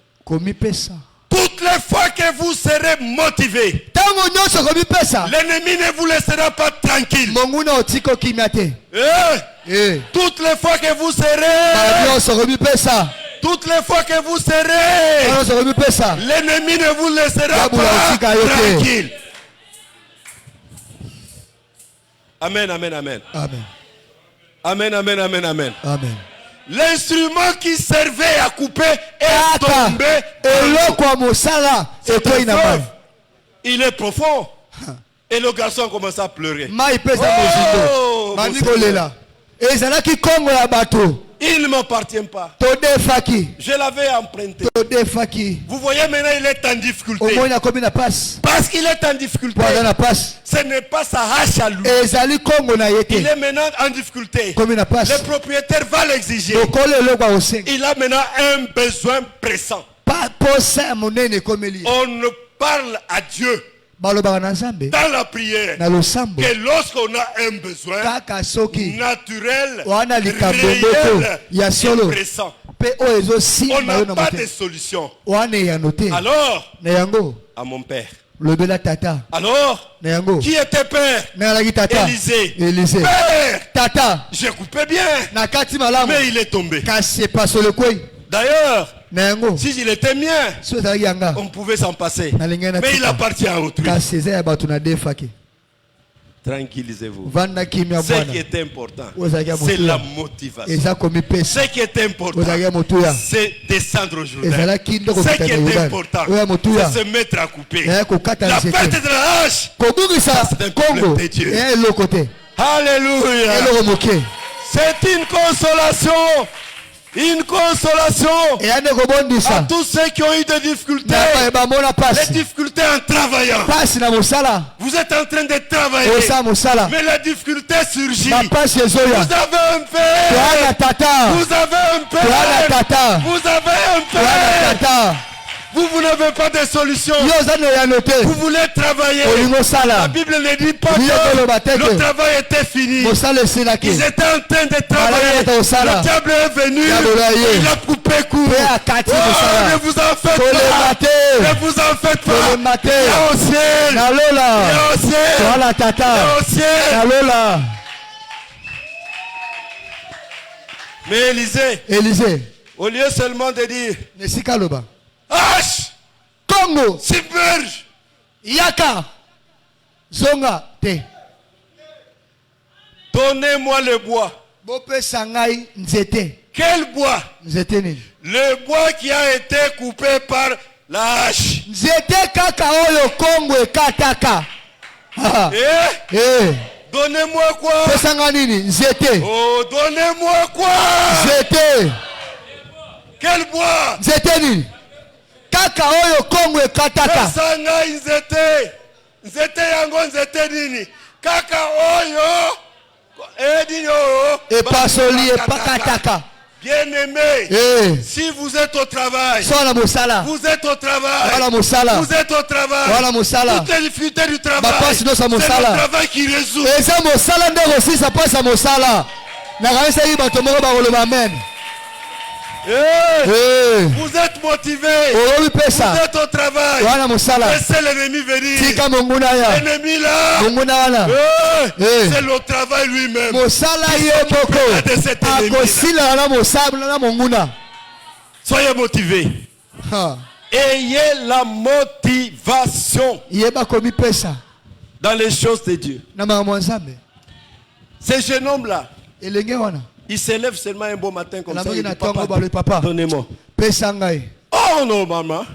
Toutes les fois que vous serez motivé, l'ennemi ne vous laissera pas tranquille. Toutes les fois que vous serez, l'ennemi ne vous laissera pas tranquille. Amen, amen, amen. Amen, amen, amen, amen. L'instrument qui servait à couper est tombé. Il est profond. Et le garçon commence à pleurer. Oh, il ne m'appartient pas. Je l'avais emprunté. Vous voyez maintenant il est en difficulté. Parce qu'il est en difficulté. Ce n'est pas sa hache à lui. Il est maintenant en difficulté. Le propriétaire va l'exiger. Il a maintenant un besoin pressant. On ne parle à Dieu dans la prière que lorsqu'on a un besoin naturel, réel et pressant, on n'a pas de solution. Alors, à mon père. Alors, qui était père? Élisée. Père, j'ai coupé bien, mais il est tombé. D'ailleurs, si il était mien, on pouvait s'en passer. Mais il appartient à autrui. Tranquillisez-vous. Ce qui est important, c'est la motivation. Ce qui est important, c'est descendre au Jourdain. Ce qui est important, c'est se mettre à couper. La perte de la hache, c'est un problème de Dieu. Alléluia. C'est une consolation. Une consolation à tous ceux qui ont eu des difficultés. Les difficultés en travaillant. Vous êtes en train de travailler, mais la difficulté surgit. Vous avez un père. Vous avez un père. Vous avez un père. Vous n'avez pas de solution. Vous voulez travailler. La Bible ne dit pas que le travail était fini. Ils étaient en train de travailler. Le diable est venu. Il a coupé court. Ne vous en faites pas. Ne vous en faites pas. Il y a au ciel. Il y a au ciel. Il y a au ciel. Mais Élisée, au lieu seulement de dire Hache, Congo, submerge, Yaka, Zonga, Te. Donnez-moi le bois. Quel bois? Le bois qui a été coupé par la hache. Donnez-moi quoi? Oh, donnez-moi quoi? Quel bois? Bien-aimé, si vous êtes au travail, vous êtes au travail, vous êtes au travail, toutes les difficultés du travail, c'est le travail qui résout. Vous êtes motivé, vous êtes au travail, laissez l'ennemi venir. L'ennemi là, c'est le travail lui-même. Soyez motivés. Ayez la motivation dans les choses de Dieu. Ce jeune homme là, il s'élève seulement un beau matin comme ça. Il dit, papa, donnez-moi. Oh non, maman.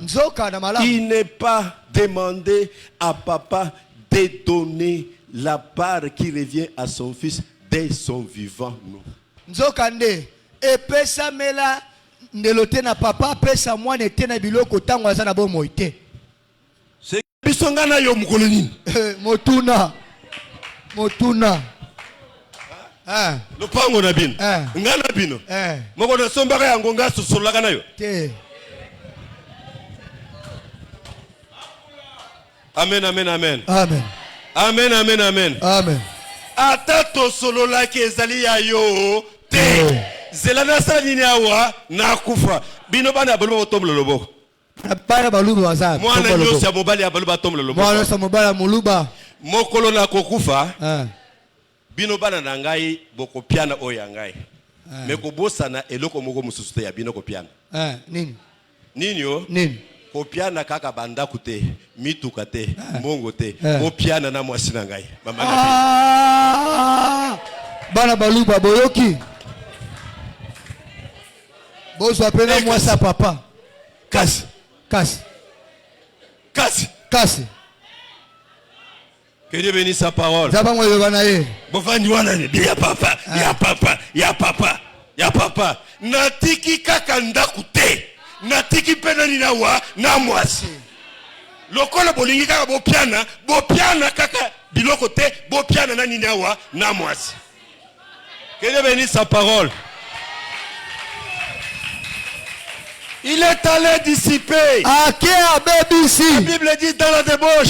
Il n'est pas demandé à papa de donner la part qui revient à son fils dès son vivant. C'est bisongana yo mukoloni. Motuna. Le pango na bino. Ngana bino. Moko na sombaka ya ngonga sosolaka na yo. Amen, amen, amen. Amen. Amen, amen, amen. Amen. Atato solo la kezali ya yo te. Zelana sanini awa na kufa. Bino bana bolo otomlo loboko. Bana baluba waza. Mwana nyosa mobali ya baluba tomlo loboko. Mwana sa mobali ya muluba. Mokolo na kokufa. Bino bana na ngai boko piana oya ngai. Me ko bosana eloko moko mususu te ya bino ko piana. Nini? Nini yo? Nini? Ko piana kaka banda kute, mituka te, mongo te. Ko piana na mwasi na ngai. Mama na bana baluba boyoki. Bozo apena mwasa papa. Kasi. Kasi. Kasi. Kasi. Que Dieu bénisse sa parole. Ya papa, ya papa, ya papa, ya papa. Natiki kaka ndakute. Natiki pena ninawa na mwasi. Lokola bolingi kaka bopiana kaka biloko te, bopiana na ninawa na mwasi. Que Dieu bénisse sa parole. Il est allé dissiper. La Bible dit dans la débauche.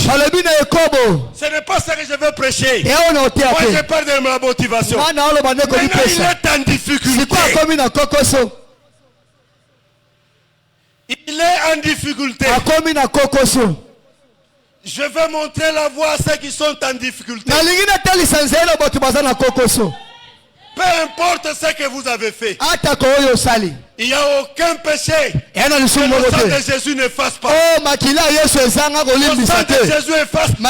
Ce n'est pas ça que je veux prêcher. Moi je parle de ma motivation. Maintenant il est en difficulté. Il est en difficulté. Je vais montrer la voie à ceux qui sont en difficulté. Peu importe ce que vous avez fait. Il n'y a aucun péché que le sang de Jésus n'efface pas. Le sang de Jésus efface tout.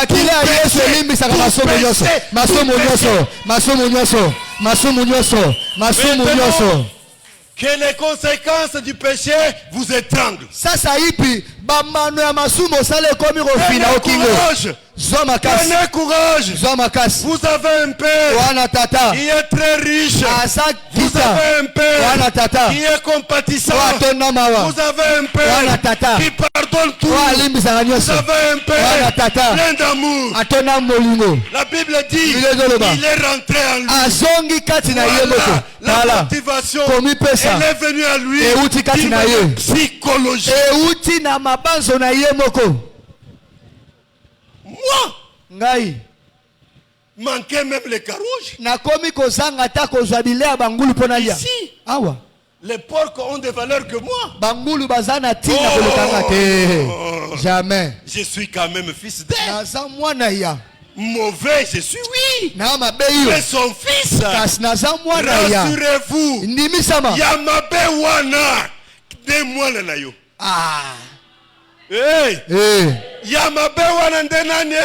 Que les conséquences du péché vous étranglent. Prenez courage. Vous avez un père qui est très riche. Vous avez un père qui est compatissant. Vous avez un père qui pardonne tout. Vous avez un père plein d'amour. La Bible dit il est rentré en lui. Voilà, la motivation elle est venue à lui d'une psychologie. Moi, manquer même les carouges. Ici, les porcs ont des valeurs que moi. Oh, jamais. Je suis quand même fils d'elle. Mauvais, je suis, oui. Mais son fils, rassurez-vous, Yamabe wana de mwana na yo. Yamabe wana nde nani?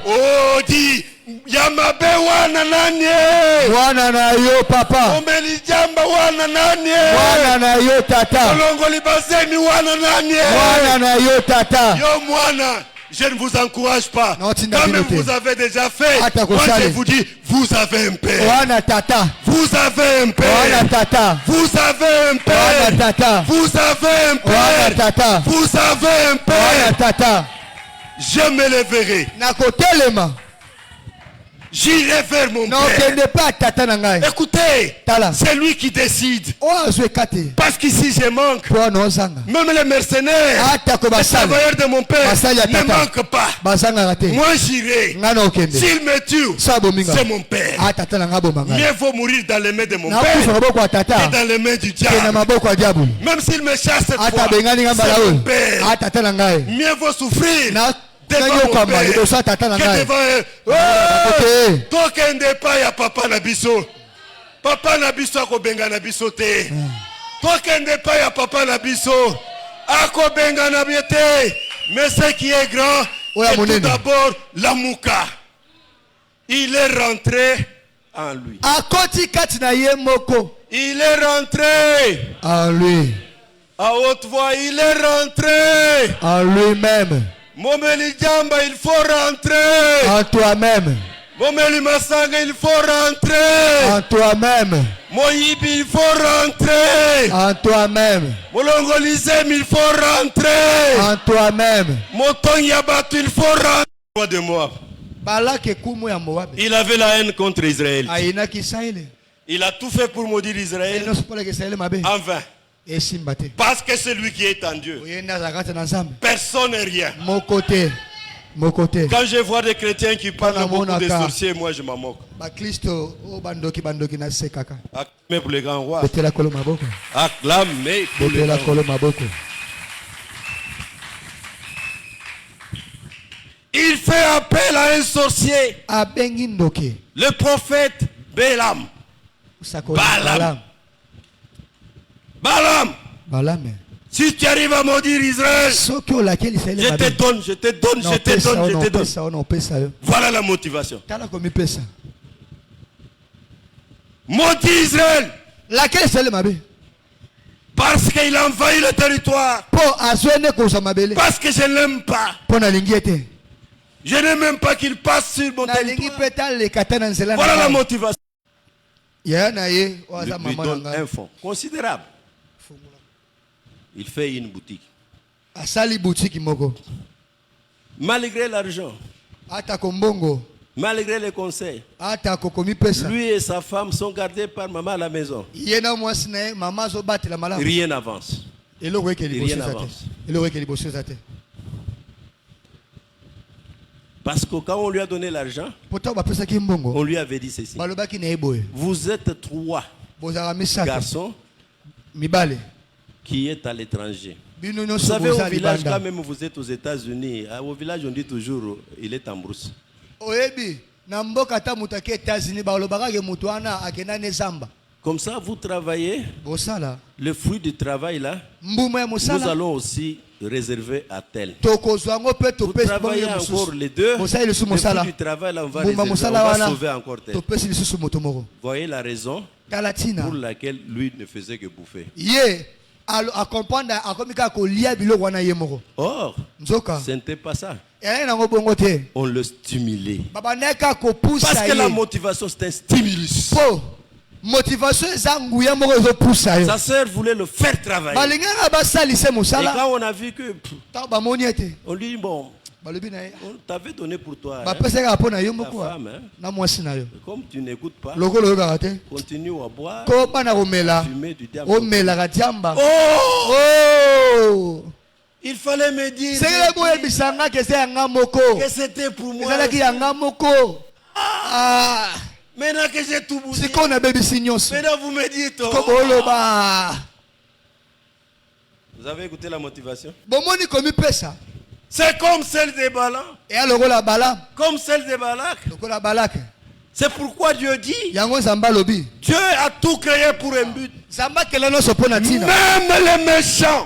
Oh, dit Yamabe wana nani? Wana na yo papa. Omeli jamba wana nani? Wana na yo tata. Olongoli baseni wana nani? Wana na yo tata. Yo mwana, je ne vous encourage pas. Quand même vous avez déjà fait. Moi je vous dis, vous avez un père. Wana tata. Vous avez un père. Wana tata. Vous avez un père. Wana tata. Vous avez un père. Wana tata. Vous avez un père. Wana tata. Je me lèverai. Nakotelema. J'irai vers mon non, père. Pas tata nangai. Écoutez, c'est lui qui décide. Parce qu'ici je manque. Même les mercenaires, les travailleurs de mon père ne manquent pas. Moi j'irai. S'il me tue, c'est mon père. Mieux vaut mourir dans les mains de mon père que dans les mains du diable. Même s'il me chasse cette fois, c'est mon père. Mieux vaut souffrir devant mon père que devant tokende pa ya papa na biso. Papa na biso akobenga na biso te. Tokende pa ya papa na biso akobenga na biete. Mais ce qui est grand, c'est tout d'abord l'amouka. Il est rentré en lui. Il est rentré en lui. À haute voix, il est rentré en lui-même. Momeli Djamba, il faut rentrer en toi-même. Momeli Masanga, il faut rentrer en toi-même. Moyibi, il faut rentrer en toi-même. Molongo Lizem, il faut rentrer en toi-même. Motong Yabatu, il faut rentrer de Moab. Il avait la haine contre Israël. Il a tout fait pour maudire Israël. En vain. Parce que c'est lui qui est en Dieu. Personne n'est rien. Quand je vois des chrétiens qui parlent beaucoup des sorciers, moi je m'en moque. Acclamez pour les grands rois. Acclamez pour les grands rois. Il fait appel à un sorcier. Le prophète Balaam. Balaam. Si tu arrives à maudire Israël, je te donne. Voilà la motivation. Maudit Israël. Parce qu'il a envahi le territoire. Parce que je ne l'aime pas. Je n'aime même pas qu'il passe sur mon territoire. Voilà la motivation. Il lui donne un fonds considérable. Il fait une boutique. Malgré l'argent, malgré les conseils, lui et sa femme sont gardés par maman à la maison. Rien n'avance. Rien n'avance. Parce que quand on lui a donné l'argent, on lui avait dit ceci. Vous êtes 3 garçons qui est à l'étranger. Vous savez, au village, quand même vous êtes aux États-Unis, au village on dit toujours il est en brousse. Comme ça, vous travaillez. Le fruit du travail là, nous allons aussi réserver à tel. Vous travaillez encore les deux. Le fruit du travail là, on va réserver, on va sauver encore tel. Voyez la raison pour laquelle lui ne faisait que bouffer. Or, ce n'était pas ça. On le stimulait. Parce que la motivation c'est un stimulus. Sa sœur voulait le faire travailler. Et quand on a vu que on lui dit bon, on t'avait donné pour toi ta femme, hein? Comme tu n'écoutes pas, continue à boire, fumer du diable. Oh! Il fallait me dire que c'était pour moi. Maintenant que j'ai tout bougé, maintenant vous me dites vous avez écouté la motivation? C'est comme celle de Balaam. Comme celle de Balak. C'est pourquoi Dieu dit, Dieu a tout créé pour un but. Même les méchants,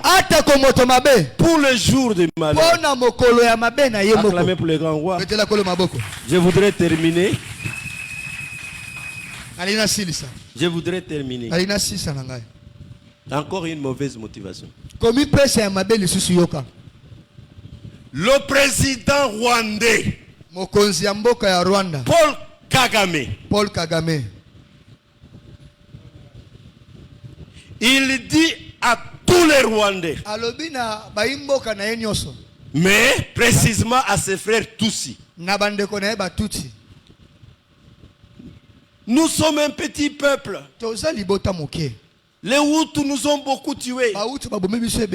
pour le jour du malheur. Acclamez pour les grands rois. Je voudrais terminer. Encore une mauvaise motivation. Le président rwandais, Paul Kagame, il dit à tous les Rwandais, mais précisément à ses frères Tutsi, nous sommes un petit peuple. Les Hutus nous ont beaucoup tués.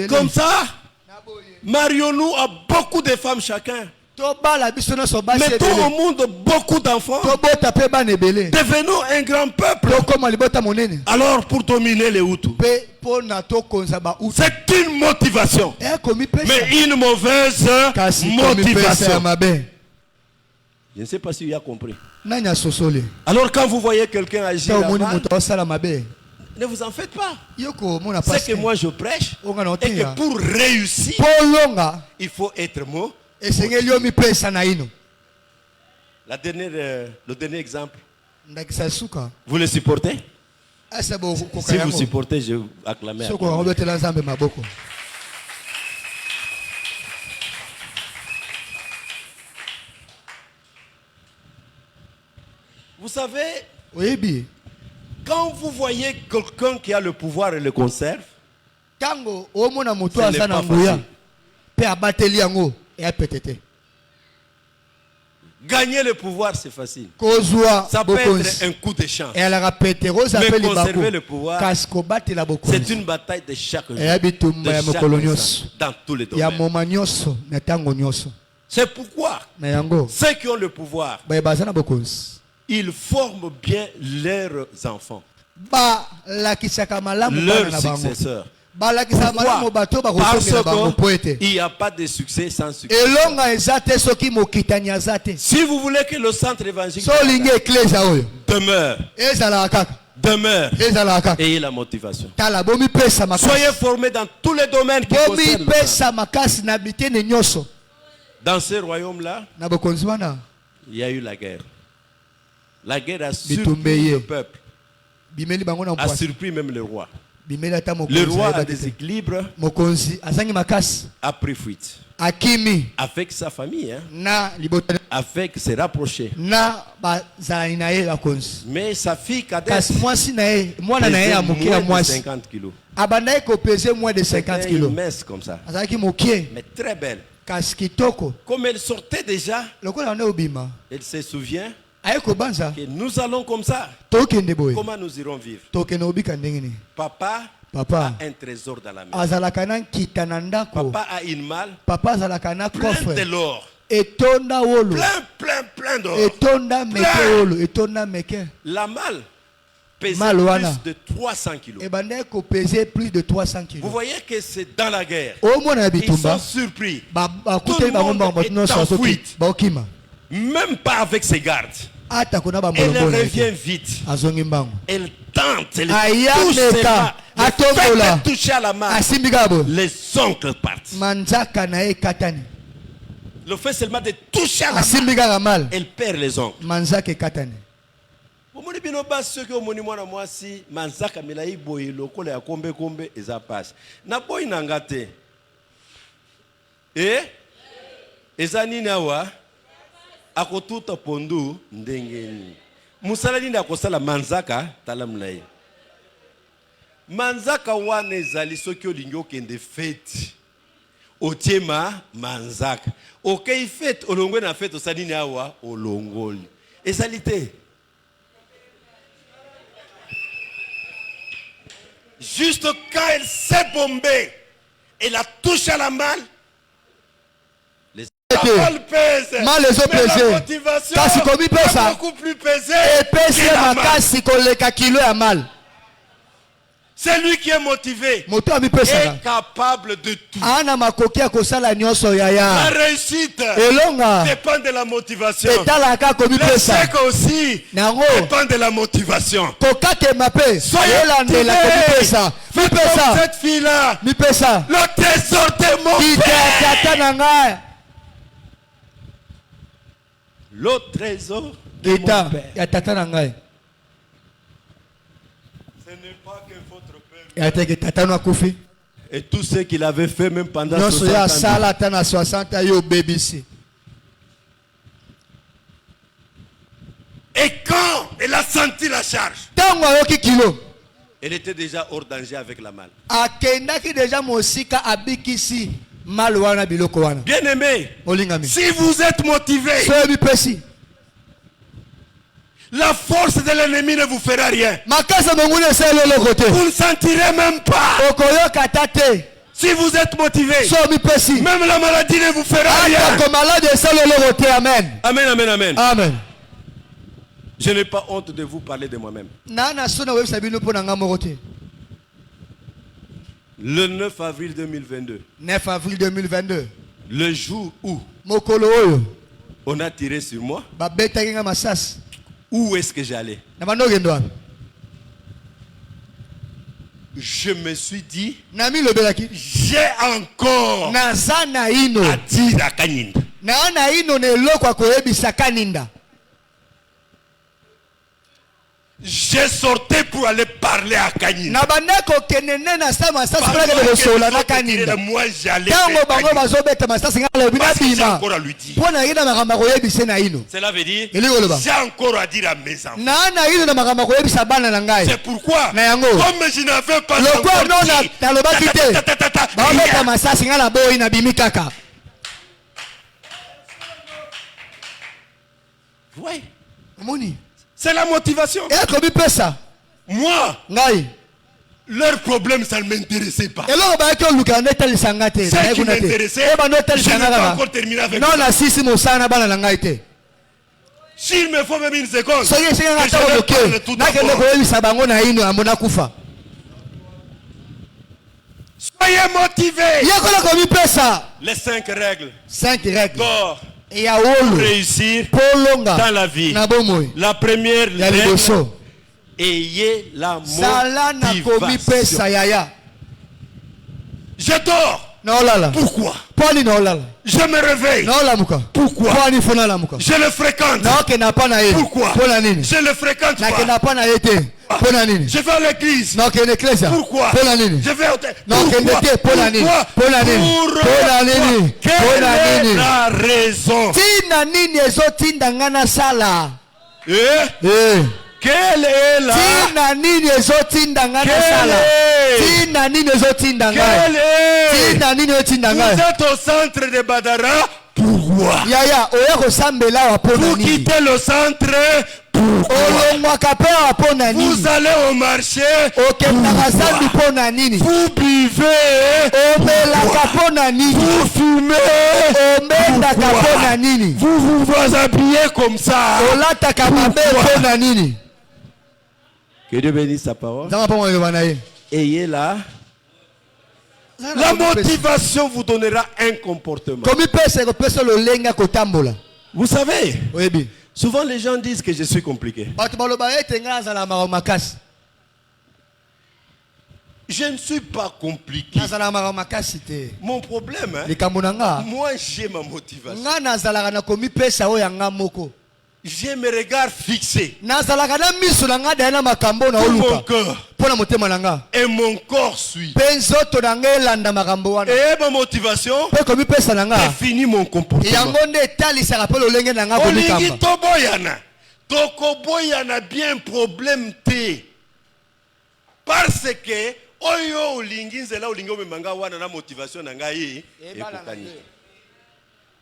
Comme ça, marions-nous à beaucoup de femmes chacun. Mettons au monde beaucoup d'enfants. Devenons un grand peuple. Alors pour dominer les Hutus. C'est une motivation. Mais une mauvaise motivation. Je ne sais pas si vous avez compris. Alors quand vous voyez quelqu'un agir ne vous en faites pas. C'est que moi je prêche. Et que pour réussir, il faut être mot. Le dernier exemple. Vous le supportez? Si vous supportez, je vous acclame. Vous savez, quand vous voyez quelqu'un qui a le pouvoir et le conserve, ce n'est pas facile. Gagner le pouvoir, c'est facile. Ça peut être un coup de chance. Mais conserver le pouvoir, c'est une bataille de chaque jour. Dans tous les domaines. C'est pourquoi ceux qui ont le pouvoir, ils forment bien leurs enfants, leurs successeurs. Parce qu'il n'y a pas de succès sans succès. Si vous voulez que le centre évangélique demeure, ayez la motivation. Soyez formés dans tous les domaines qui concernent. Dans ce royaume-là, il y a eu la guerre. La guerre a surpris le peuple, a surpris même le roi. Le roi a des équilibres, a pris fuite avec sa famille, avec ses rapprochés. Mais sa fille cadette pesait moins de 50 kilos. C'était une messe comme ça, mais très belle. Comme elle sortait déjà, elle se souvient que nous allons comme ça. Comment nous irons vivre? Papa a un trésor dans la maison. Papa a une malle plein de l'or. Plein d'or. La malle pesait plus de 300 kilos. Vous voyez que c'est dans la guerre. Ils sont surpris. Tout le monde est en fuite. Même pas avec ses gardes. Elle revient vite. Elle tente. Elle touche à la main. Les ongles partent. Le fait seulement de toucher à la main, elle perd les ongles. Akotuta pondu ndengeni. Musala nini akosala manzaka talamlai. Manzaka wane zali soki olingi okende fete. Otiema manzaka. Okei fete olongwe na fete osali nini awa olongoli. Esalite. Juste quand elle s'est bombée, elle a touché à la malle. Mal les autres pesés. Kasi komi pesa. Beaucoup plus pesé. Et pesa makasi koleka kilo ya mal. Celui qui est motivé est capable de tout. La réussite dépend de la motivation. L'échec aussi dépend de la motivation. Soyez motivés. Faites comme cette fille-là. Le trésor de mon père. Le trésor de mon père. Ce n'est pas que votre père. Et tout ce qu'il avait fait même pendant 60 ans. Et quand elle a senti la charge, elle était déjà hors danger avec la malle. Bien aimé, si vous êtes motivé, la force de l'ennemi ne vous fera rien. Vous ne sentirez même pas. Si vous êtes motivé, même la maladie ne vous fera rien. Amen, amen, amen. Amen. Je n'ai pas honte de vous parler de moi-même. Le 9 avril 2022. 9 avril 2022. Le jour où on a tiré sur moi. Où est-ce que j'allais? Je me suis dit, j'ai encore à dire à Kaninda. J'ai sorti pour aller parler à Kaninda. Moi j'allais parce que j'ai encore à lui dire. Cela veut dire, j'ai encore à dire à mes enfants. C'est pourquoi, comme je n'avais pas encore dit. C'est la motivation. Moi, leur problème, ça ne m'intéressait pas. Ce qui m'intéressait, je n'ai pas encore terminé avec ça. S'il me faut même une seconde, je vais parler tout d'abord. Soyez motivés. Les 5 règles. Pour réussir dans la vie. La première règle, ayez la motivation. Je dors. Pourquoi? Je me réveille. Pourquoi? Je le fréquente. Pourquoi? Je le fréquente pas. Je vais à l'église. Pourquoi? Je vais au théâtre. Pourquoi? Quelle est la raison? Quelle est la Vous êtes au centre de Badara. Pourquoi? Vous quittez le centre. Vous allez au marché. Vous buvez. Vous fumez. Vous vous habillez comme ça. Que Dieu bénisse sa parole. Ayez la motivation vous donnera un comportement. Vous savez, souvent les gens disent que je suis compliqué. Je ne suis pas compliqué. Mon problème, moi j'ai ma motivation. J'ai mes regards fixés pour mon cœur. Et mon corps suit. Et ma motivation définit mon comportement. Olingi toboyana. Tokoboyana bien problème te. Parce que oyo olingi nzela olingi omemanga wana na motivation na ngai ekokani.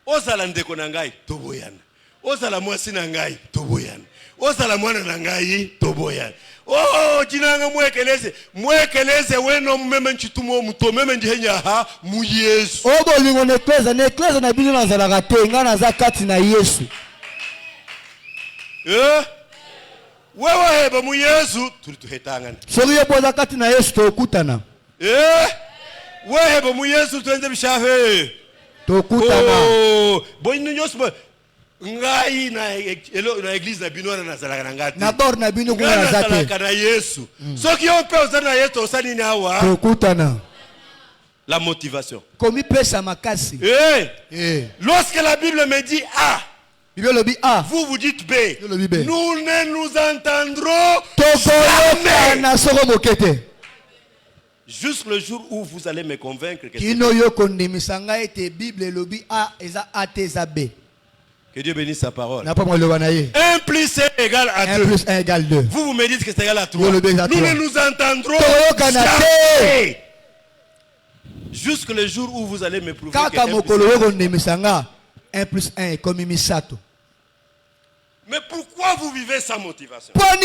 Ozala ndeko na ngai toboyana. Ozala mwasi na ngai toboyana. Ozala mwana na ngai toboyana. Oh, jinanga mwekeleze weno mmeme nchitumo muto meme ndihenya ha mu Yesu. Obo lingo nekleza na bino na zalaka te ngana za kati na Yesu. wewe heba mu Yesu tulituhetangana. Soriye boza kati na Yesu tokutana. Wewe heba mu Yesu tuenze bishafe. Tokutana. Boyinu nyosbo ngai na église na bino na zalaka na ngati. Na bor na bino kuna zate. Na na Yesu. Soki on peut osana na Yesu osani na wa. Tokutana. La motivation. Komi pesa makasi. Lorsque la Bible me dit A, vous vous dites B. Nous ne nous entendrons jamais. Juste le jour où vous allez me convaincre que que Dieu bénisse sa parole. 1 plus 1 égale à 2. Vous me dites que c'est égal à 3. Nous ne nous entendrons jamais. Jusque le jour où vous allez me prouver que 1 plus 1 est comme Misato. Mais pourquoi vous vivez sans motivation? C'est parce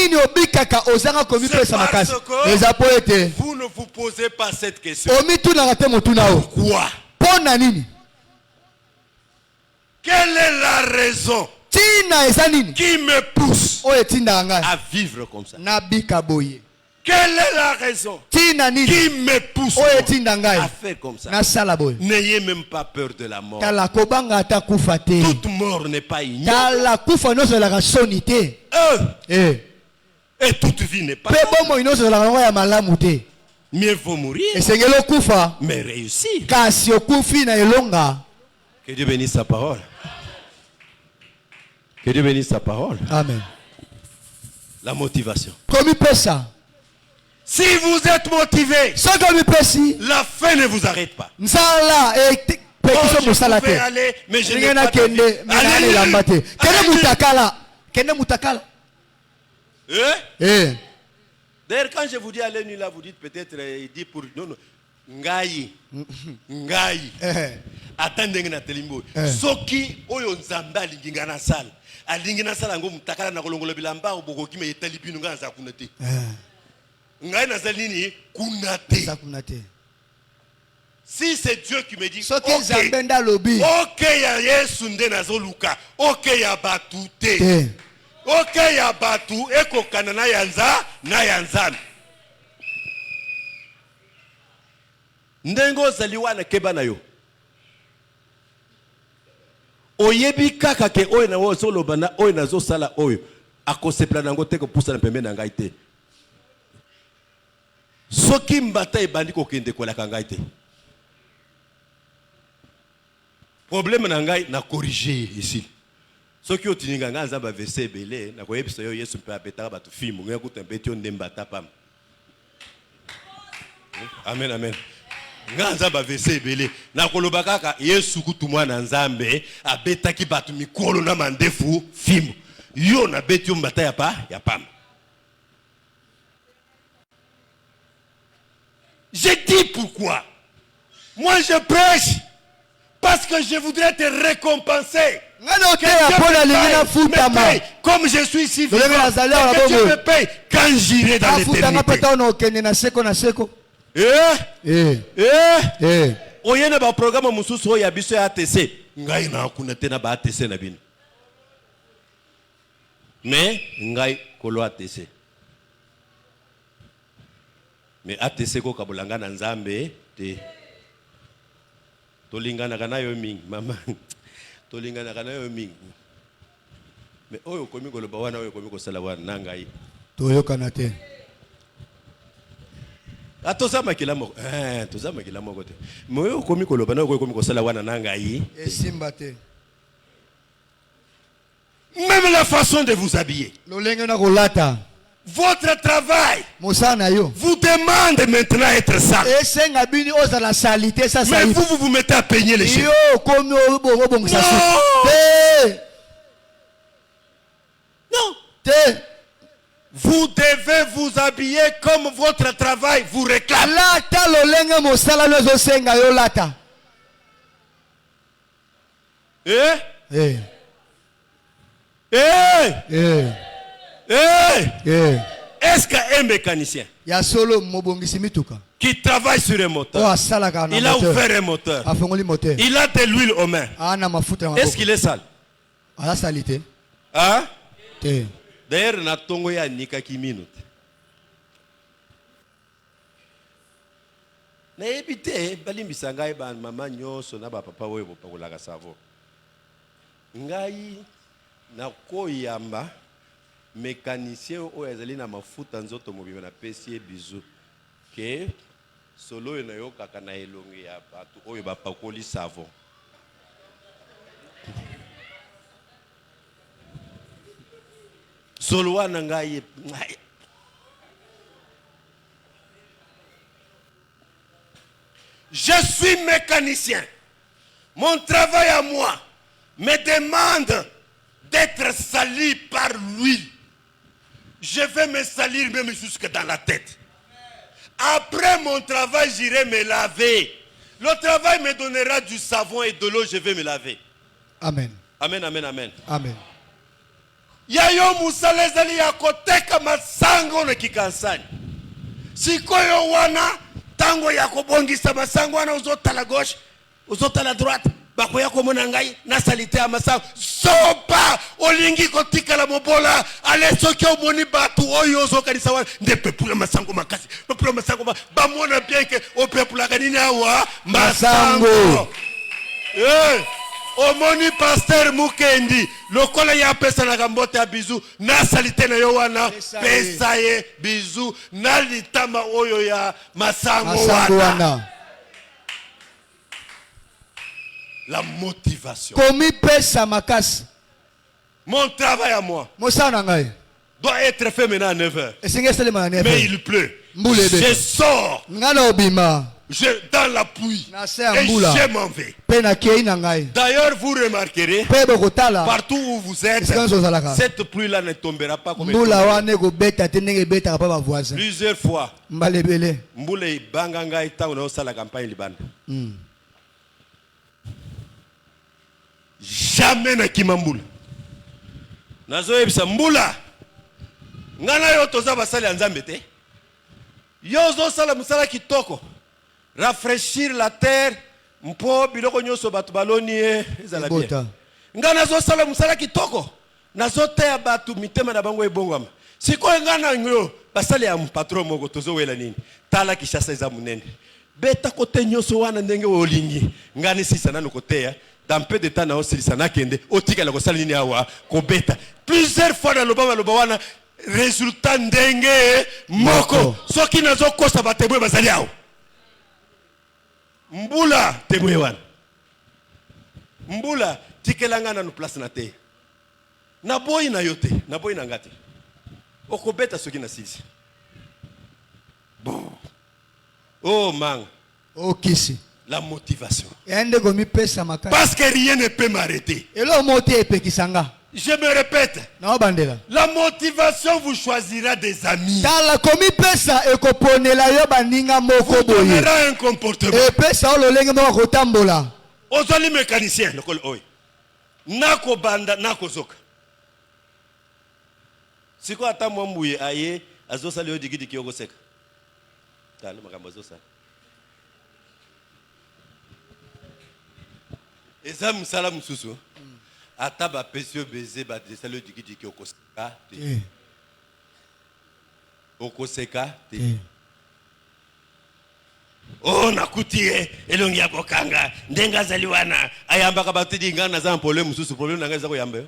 que vous ne vous posez pas cette question. Pourquoi? Quelle est la raison qui me pousse à vivre comme ça? Quelle est la raison qui me pousse à faire comme ça? N'ayez même pas peur de la mort. Toute mort n'est pas ignoble. Et toute vie n'est pas ignoble. Mieux vaut mourir, mais réussir. Que Dieu bénisse sa parole. Que Dieu bénisse sa parole. Amen. La motivation. Si vous êtes motivé, la fin ne vous arrête pas. Je pouvais aller, mais je n'ai pas d'avis. D'ailleurs, quand je vous dis aller nuit là, vous dites peut-être, il dit pour non, ngai, attendez na telimbo. Soki oyo nzamba linginga na sala, alingina sala ngo mutakala na kolongola bilamba obokoki me etalibinu nganza kunate. Ngai na zalini kunate. Si c'est Dieu qui me dit OK, ya Yesu nde nazoluka, OK ya batute. OK ya batu eko kanana yanza na yanzana. Ndengo zaliwa na keba na yo. Oyebi kaka ke oyo na wo solo bana oyo na zo sala oyo akosepla nango te ko pusa na pembe na ngai te. Soki mbata ebandi ko kende ko la ngai te. Problème na ngai na corriger ici. Soki otininga nganza ba verset belé na ko yebisa yo Yesu mpe abetaka batu fimu ngaya kutembeti on ndembata pam. Amen amen. Nganza ba verset belé na koloba kaka Yesu kutu mwana nzambe abetaki batu mikolo na mandefu fimu. Yo na beti mbata ya pam. Je dis pourquoi. Moi je prêche parce que je voudrais te récompenser. Comme je suis ici vivant, que tu me payes quand j'irai dans l'éternité. Oyena ba programme mususu ya biso ya ATC. Ngai na kunate na ba ATC na bino. Mais ngai kolo ATC. Mais ATC ko kabolanga na nzambe te. Tolingana kana yo mingi mama. Tolingana kana yo mingi. Mais oyo komi ko loba wana oyo komi ko sala wana nangai. Toyokana te. Atosama kila moko. Tozama kila moko te. Mais oyo komi ko loba na oyo komi ko sala wana nangai. Esimba te. Même la façon de vous habiller. Lolenge na kolata. Votre travail vous demande maintenant d'être sale. Mais vous vous mettez à peigner les cheveux. Non. Vous devez vous habiller comme votre travail vous réclame. Est-ce qu'un mécanicien qui travaille sur un moteur, il a ouvert un moteur, il a de l'huile aux mains, est-ce qu'il est sale? Hein? D'ailleurs, na tongo ya nika ki minute. Na ebite balimbisa ngai ba mama nyoso na ba papa oyo bopakolaka savo. Ngai na koyamba mécanicien oyo azali na mafuta nzoto mobimba na pesi bizu ke solo na yo kaka na elongi ya bato oyo bapakoli savon. Solo wana ngai je suis mécanicien. Mon travail à moi me demande d'être sali par l'huile. Je vais me salir même jusque dans la tête. Après mon travail, j'irai me laver. Le travail me donnera du savon et de l'eau, je vais me laver. Amen. Amen, amen, amen. Amen. Yayo musale zali ya koteka masango na kikansani. Sikoyo wana tango ya kobongisa masango wana uzota la gauche, uzota la droite. Bako ya komona ngai na salite ya masango. Sopa olingi kotika la mobola ale soki omoni batu oyo ozokanisa wana nde pepula masango makasi. Pepula masango ba mona bien que o pepula kanini awa masango. Omoni pasteur Mukendi lokola ya pesa na gambote ya bizu na salite na yo wana pesa ye bizu na litama oyo ya masango wana. La motivation. Komi pesa makasi. Mon travail à moi doit être fait maintenant à 9h. Mais il pleut. Je sors. Dans la pluie. Et je m'en vais. D'ailleurs, vous remarquerez, partout où vous êtes, cette pluie-là ne tombera pas comme plusieurs fois. Mboule banganga ita unaosa la campagne libana. Jamais na kimambula. Nazo ebisa mbula. Ngana yo toza basali ya Nzambe te. Yo zo sala musala kitoko. Rafraîchir la terre mpo biloko nyoso batu baloni ezala bien. Ngana zo sala musala kitoko. Nazo te ya batu mitema na bango ebongwama. Siko ngana nyo basali ya patron moko tozo wela nini. Tala kishasa eza munene. Beta kote nyoso wana ndenge olingi. Ngani sisa nanu kote ya. Dans peu de temps, na osilisa na kende otika la kosala nini awa kobeta plusieurs fois dans le wana résultat ndenge moko soki nazo kosa batemwe bazali awo mbula temwe wana mbula tikelanga na no place na te na boyi na yote na boyi na ngate okobeta soki na silisi bon oh man oh kisi. La motivation. Parce que rien ne peut m'arrêter. Je me répète. La motivation vous choisira des amis. Vous donnera un comportement. Ozali mécanicien. Nako banda, nako zoka. Siko ata mwambuye aye, azosa leo digidi kiyoko seka. Tala makambo azosa. Eza musala mususu ata ba pesio beze ba desalo dikidiki okoseka te okoseka te oh nakutie elongi ya kokanga ndenga zaliwana ayamba ka batidi ngana za problème mususu problème nanga za koyamba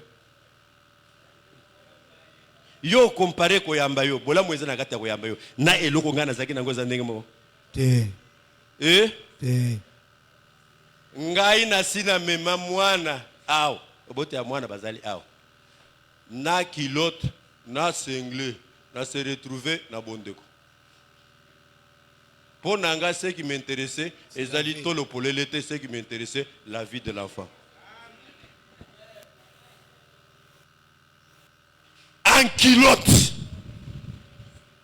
yo comparer koyamba yo bola mweza na kati ya koyamba yo na eloko ngana zaki nango za ndenge mo te te ngai na sina mema mwana aw obote ya mwana bazali aw na kilote na single na se retrouver na bondeko pour nanga ce qui m'intéressait ezali tolo polelete ce qui m'intéressait la vie de l'enfant en kilote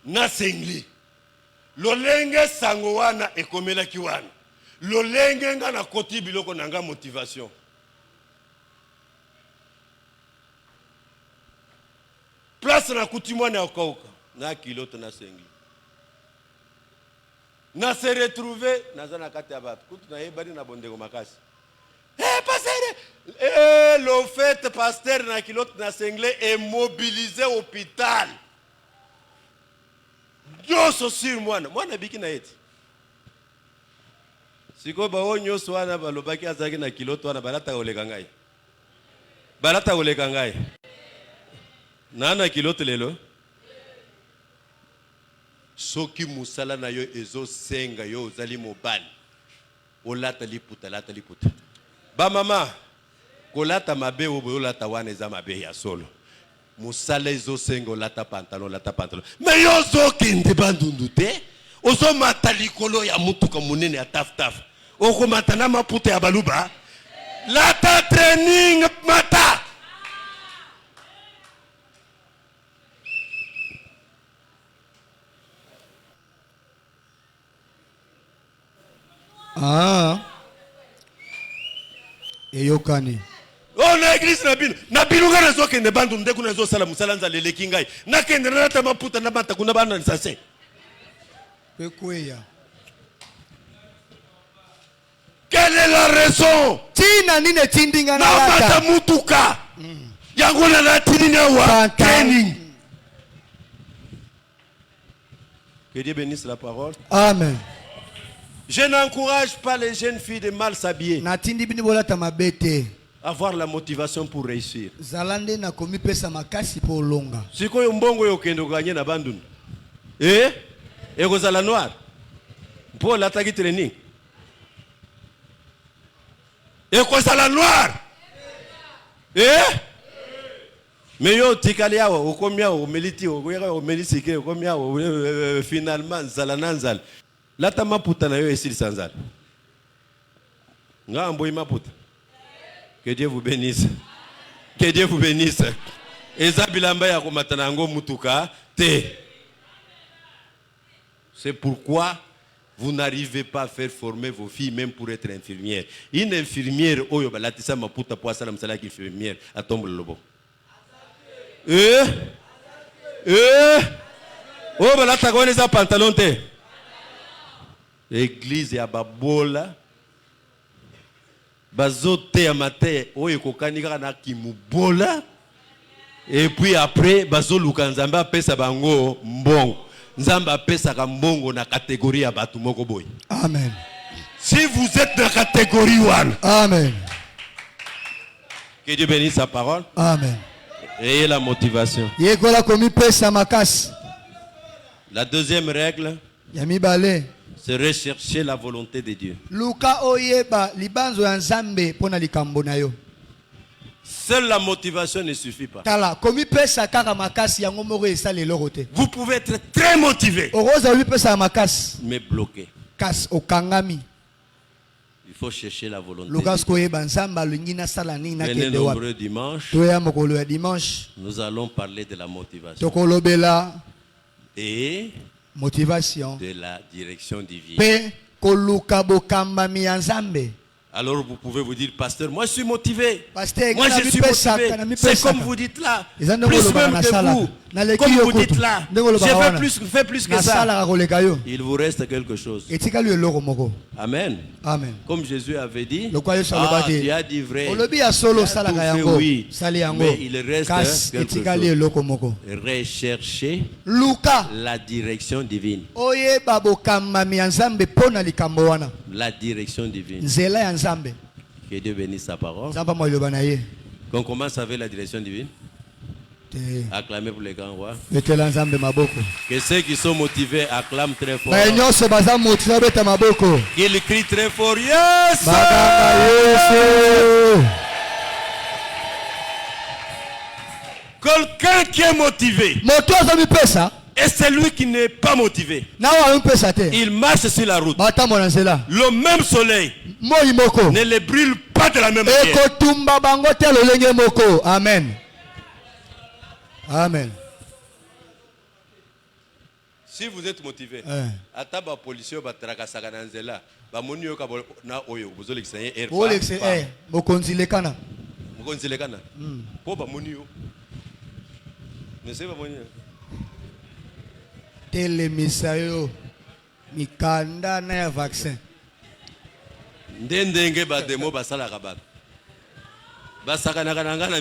na single lolenge sango wana ekomela kiwana lolenge nga na koti biloko nanga motivation place na kutimwana okauka na kilote na sengi na se retrouver na zana kati ya batu kutu na yebani na bondeko makasi pasere Et le fait pasteur na kilot na sengle est mobilisé hôpital. Nyoso sur mwana biki na eti. Siko ba o nyoso wana balobaki azaki na kiloto wana balata oleka ngai. Balata oleka ngai. Na kiloto lelo. Soki musala na yo ezo senga yo zali mobali. Olata liputa. Ba mama kolata mabe olata wana eza mabe ya solo. Musala ezo senga olata pantalon. Mais yo zo kende bandundu te. Ozo mata likolo ya mutuka munene ya taf. Oko mata na maputa ya baluba. Lata training mata. Eyokani. Oh na église na bino ngana zo kende bandu ndeku na zo sala musala nzale leki ngai. Na kende na ta maputa na mata kuna bana nsase. Pekweya. Quelle est la raison? Tina nine tindinga na mata mutuka. Yango na tinina wa training. Que Dieu bénisse la parole. Amen. Je n'encourage pas les jeunes filles de mal s'habiller. Avoir la motivation pour réussir. Zalande na komi pesa makasi po longa. Siko yo mbongo yo kendo gagner na banduni. Et kozala noir. Pour l'attaque training. Et kozala noir. Mais yo tikali awa okomia o meliti o melisike okomia o finalement zalananzal. Lata maputa na yo esili sanzal. Nga amboyi maputa. Que Dieu vous bénisse. Que Dieu vous bénisse. Eza bilamba ya komatana ngo mutuka te. C'est pourquoi vous n'arrivez pas à faire former vos filles même pour être infirmières. Une infirmière oyo balatisa maputa po asala msala ki infirmière atombe lobo. Oh balata ko neza pantalon te. Église ya babola bazote ya mate oyo kokanika na kimubola et puis après bazoluka nzamba pesa bango mbongo nzamba pesa ka mbongo na catégorie ya batu moko boy. Amen. Si vous êtes dans la catégorie 1. Amen. Que Dieu bénisse sa parole. Amen. Ayez la motivation. Yekola komi pesa makasi. La deuxième règle, yami bale, c'est rechercher la volonté de Dieu. Luka oyeba libanzo ya Nzambe pona likambo na yo. Seule la motivation ne suffit pas. Tala komi pesa kaka makasi yango moko esale lokote. Vous pouvez être très motivé. Oroza omi pesa makasi mais bloqué. Kas okangami. Il faut chercher la volonté. Luka oyeba Nzamba lingina sala nini na kende wa. Dimanche. Toya mokolo ya dimanche. Nous allons parler de la motivation. Tokolobela et motivation de la direction divine. Pe koluka bokamba mi Nzambe. Alors vous pouvez vous dire, pasteur, moi je suis motivé. Pasteur, moi je suis motivé. C'est comme vous dites là. Plus même que vous. Comme vous dites là. Je fais plus que ça. Il vous reste quelque chose. Amen. Amen. Comme Jésus avait dit. Tu as dit vrai. Oui. Mais il reste quelque chose. Rechercher la direction divine. La direction divine. Que Dieu bénisse sa parole. Qu'on commence avec la direction divine. Acclamez pour les grands rois. Que ceux qui sont motivés acclament très fort. Qu'ils crient très fort. Yes! Quelqu'un qui est motivé. Et celui qui n'est pas motivé, il marche sur la route. Le même soleil ne le brûle pas de la même manière. Amen. Amen. Si vous êtes motivé, ataba policier batrakasaka na nzela, ba moni yo ka na oyo bozolekisa air. Bokonzilekana. Bokonzilekana. Po ba moni yo. Ne sais pas moni. Telemisayo mikanda na ya vaccin ndenge ba demo basala kabana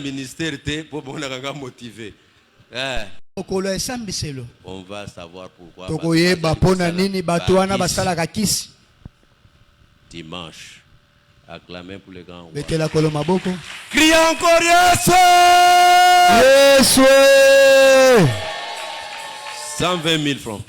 ministère pour motiver. On va savoir pourquoi. Dimanche. Acclamez pour les grands. Criez encore Yesu! 120 000 francs.